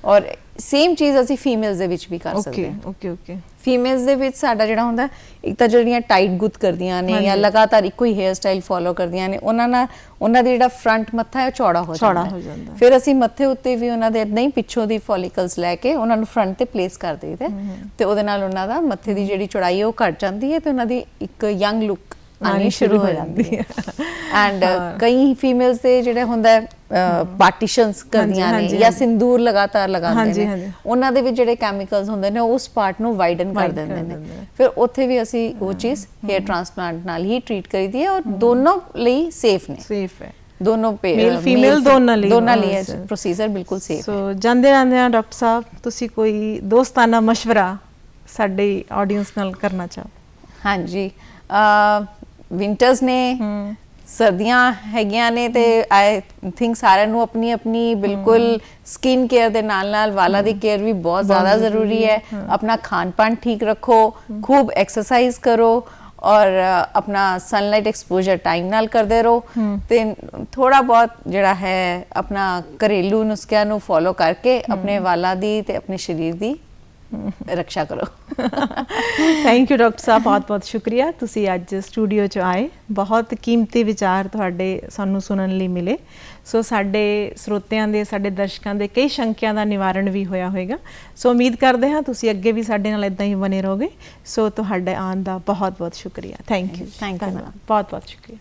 ਔਰ ਸੇਮ ਚੀਜ਼ ਅਸੀਂ ਫੀਮੇਲਸ ਦੇ ਵਿੱਚ ਵੀ ਕਰ ਸਕਦੇ ਹਾਂ। ਓਕੇ। ਫੀਮੇਲਸ ਦੇ ਵਿੱਚ ਸਾਡਾ ਜਿਹੜਾ ਹੁੰਦਾ, ਇੱਕ ਤਾਂ ਜਿਹੜੀਆਂ ਟਾਈਟ ਗੁੱਤ ਕਰਦੀਆਂ ਨੇ ਜਾਂ ਲਗਾਤਾਰ ਇੱਕੋ ਹੀ ਹੇਅਰ ਸਟਾਈਲ ਫੋਲੋ ਕਰਦੀਆਂ ਨੇ, ਉਹਨਾਂ ਦਾ ਜਿਹੜਾ ਫਰੰਟ ਮੱਥਾ ਹੈ ਉਹ ਚੌੜਾ ਹੋ ਜਾਂਦਾ। ਫਿਰ ਅਸੀਂ ਮੱਥੇ ਉੱਤੇ ਵੀ ਉਹਨਾਂ ਦੇ ਏਦਾਂ ਹੀ ਪਿੱਛੋਂ ਦੀ ਫੋਲੀਕਲਸ ਲੈ ਕੇ ਉਹਨਾਂ ਨੂੰ ਫਰੰਟ ਤੇ ਪਲੇਸ ਕਰ ਦਈਦਾ, ਤੇ ਉਹਦੇ ਨਾਲ ਉਹਨਾਂ ਦਾ ਮੱਥੇ ਦੀ ਜਿਹੜੀ ਚੌੜਾਈ ਹੈ ਉਹ ਘਟ ਜਾਂਦੀ ਹੈ ਤੇ ਉਹਨਾਂ ਦੀ ਇੱਕ ਯੰਗ ਲੁੱਕ ਆਣੀ ਸ਼ੁਰੂ ਹੋ ਜਾਂਦੀ ਹੈ। ਐਂਡ ਕਈ ਫੀਮੇਲਸ ਦੇ ਜਿਹੜੇ ਹੁੰਦਾ ਪਾਰਟੀਸ਼ਨਸ ਕਰਦੀਆਂ ਨੇ ਜਾਂ ਸਿੰਦੂਰ ਲਗਾਤਾਰ ਲਗਾਉਂਦੇ ਨੇ, ਉਹਨਾਂ ਦੇ ਵਿੱਚ ਜਿਹੜੇ ਕੈਮੀਕਲਸ ਹੁੰਦੇ ਨੇ ਉਸ ਪਾਰਟ ਨੂੰ ਵਾਈਡਨ ਕਰ ਦਿੰਦੇ ਨੇ। ਫਿਰ ਉੱਥੇ ਵੀ ਅਸੀਂ ਉਹ ਚੀਜ਼ ਹੇਅਰ ਟ੍ਰਾਂਸਪਲਾਂਟ ਨਾਲ ਹੀ ਟ੍ਰੀਟ ਕਰੀਦੀ ਹੈ, ਔਰ ਦੋਨੋਂ ਲਈ ਸੇਫ ਨੇ। ਸੇਫ ਹੈ ਦੋਨੋਂ ਮੇਲ ਫੀਮੇਲ ਦੋਨਾਂ ਲਈ ਪ੍ਰੋਸੀਜਰ ਬਿਲਕੁਲ ਸੇਫ ਹੈ। ਸੋ ਜਾਂਦੇ ਡਾਕਟਰ ਸਾਹਿਬ, ਤੁਸੀਂ ਕੋਈ ਦੋਸਤਾਨਾ ਮਸ਼ਵਰਾ ਸਾਡੇ ਆਡੀਅנס ਨਾਲ ਕਰਨਾ ਚਾਹੋ? ਹਾਂਜੀ, ਵਿੰਟਰਸ ਨੇ, ਸਰਦੀਆਂ ਹੈਗੀਆਂ ਨੇ, ਤੇ ਆਈ ਥਿੰਕ ਸਾਰਿਆਂ ਨੂੰ ਆਪਣੀ ਆਪਣੀ ਬਿਲਕੁਲ ਸਕਿਨ ਕੇਅਰ ਦੇ ਨਾਲ ਨਾਲ ਵਾਲਾਂ ਦੀ ਕੇਅਰ ਵੀ ਬਹੁਤ ਜ਼ਿਆਦਾ ਜ਼ਰੂਰੀ ਹੈ। ਆਪਣਾ ਖਾਣ ਪਾਣ ਠੀਕ ਰੱਖੋ, ਖੂਬ ਐਕਸਰਸਾਈਜ਼ ਕਰੋ, ਔਰ ਆਪਣਾ ਸਨਲਾਈਟ ਐਕਸਪੋਜ਼ਰ ਟਾਈਮ ਨਾਲ ਕਰਦੇ ਰਹੋ, ਤੇ ਥੋੜਾ ਬਹੁਤ ਜਿਹੜਾ ਹੈ ਆਪਣਾ ਘਰੇਲੂ ਨੁਸਖਿਆਂ ਨੂੰ ਫੋਲੋ ਕਰਕੇ ਆਪਣੇ ਵਾਲਾਂ ਦੀ ਤੇ ਆਪਣੇ ਸਰੀਰ ਦੀ ਰੱਖਿਆ ਕਰੋ। ਥੈਂਕ ਯੂ ਡਾਕਟਰ ਸਾਹਿਬ, ਬਹੁਤ ਬਹੁਤ ਸ਼ੁਕਰੀਆ, ਤੁਸੀਂ ਅੱਜ ਸਟੂਡੀਓ 'ਚ ਆਏ। ਬਹੁਤ ਕੀਮਤੀ ਵਿਚਾਰ ਤੁਹਾਡੇ ਸਾਨੂੰ ਸੁਣਨ ਲਈ ਮਿਲੇ। ਸੋ ਸਾਡੇ ਸਰੋਤਿਆਂ ਦੇ, ਸਾਡੇ ਦਰਸ਼ਕਾਂ ਦੇ ਕਈ ਸ਼ੰਕਿਆਂ ਦਾ ਨਿਵਾਰਨ ਵੀ ਹੋਇਆ ਹੋਵੇਗਾ। ਸੋ ਉਮੀਦ ਕਰਦੇ ਹਾਂ ਤੁਸੀਂ ਅੱਗੇ ਵੀ ਸਾਡੇ ਨਾਲ ਇੱਦਾਂ ਹੀ ਬਣੇ ਰਹੋਗੇ। ਸੋ ਤੁਹਾਡੇ ਆਉਣ ਦਾ ਬਹੁਤ ਬਹੁਤ ਸ਼ੁਕਰੀਆ। Thank you. Thank you. ਬਹੁਤ ਬਹੁਤ ਸ਼ੁਕਰੀਆ।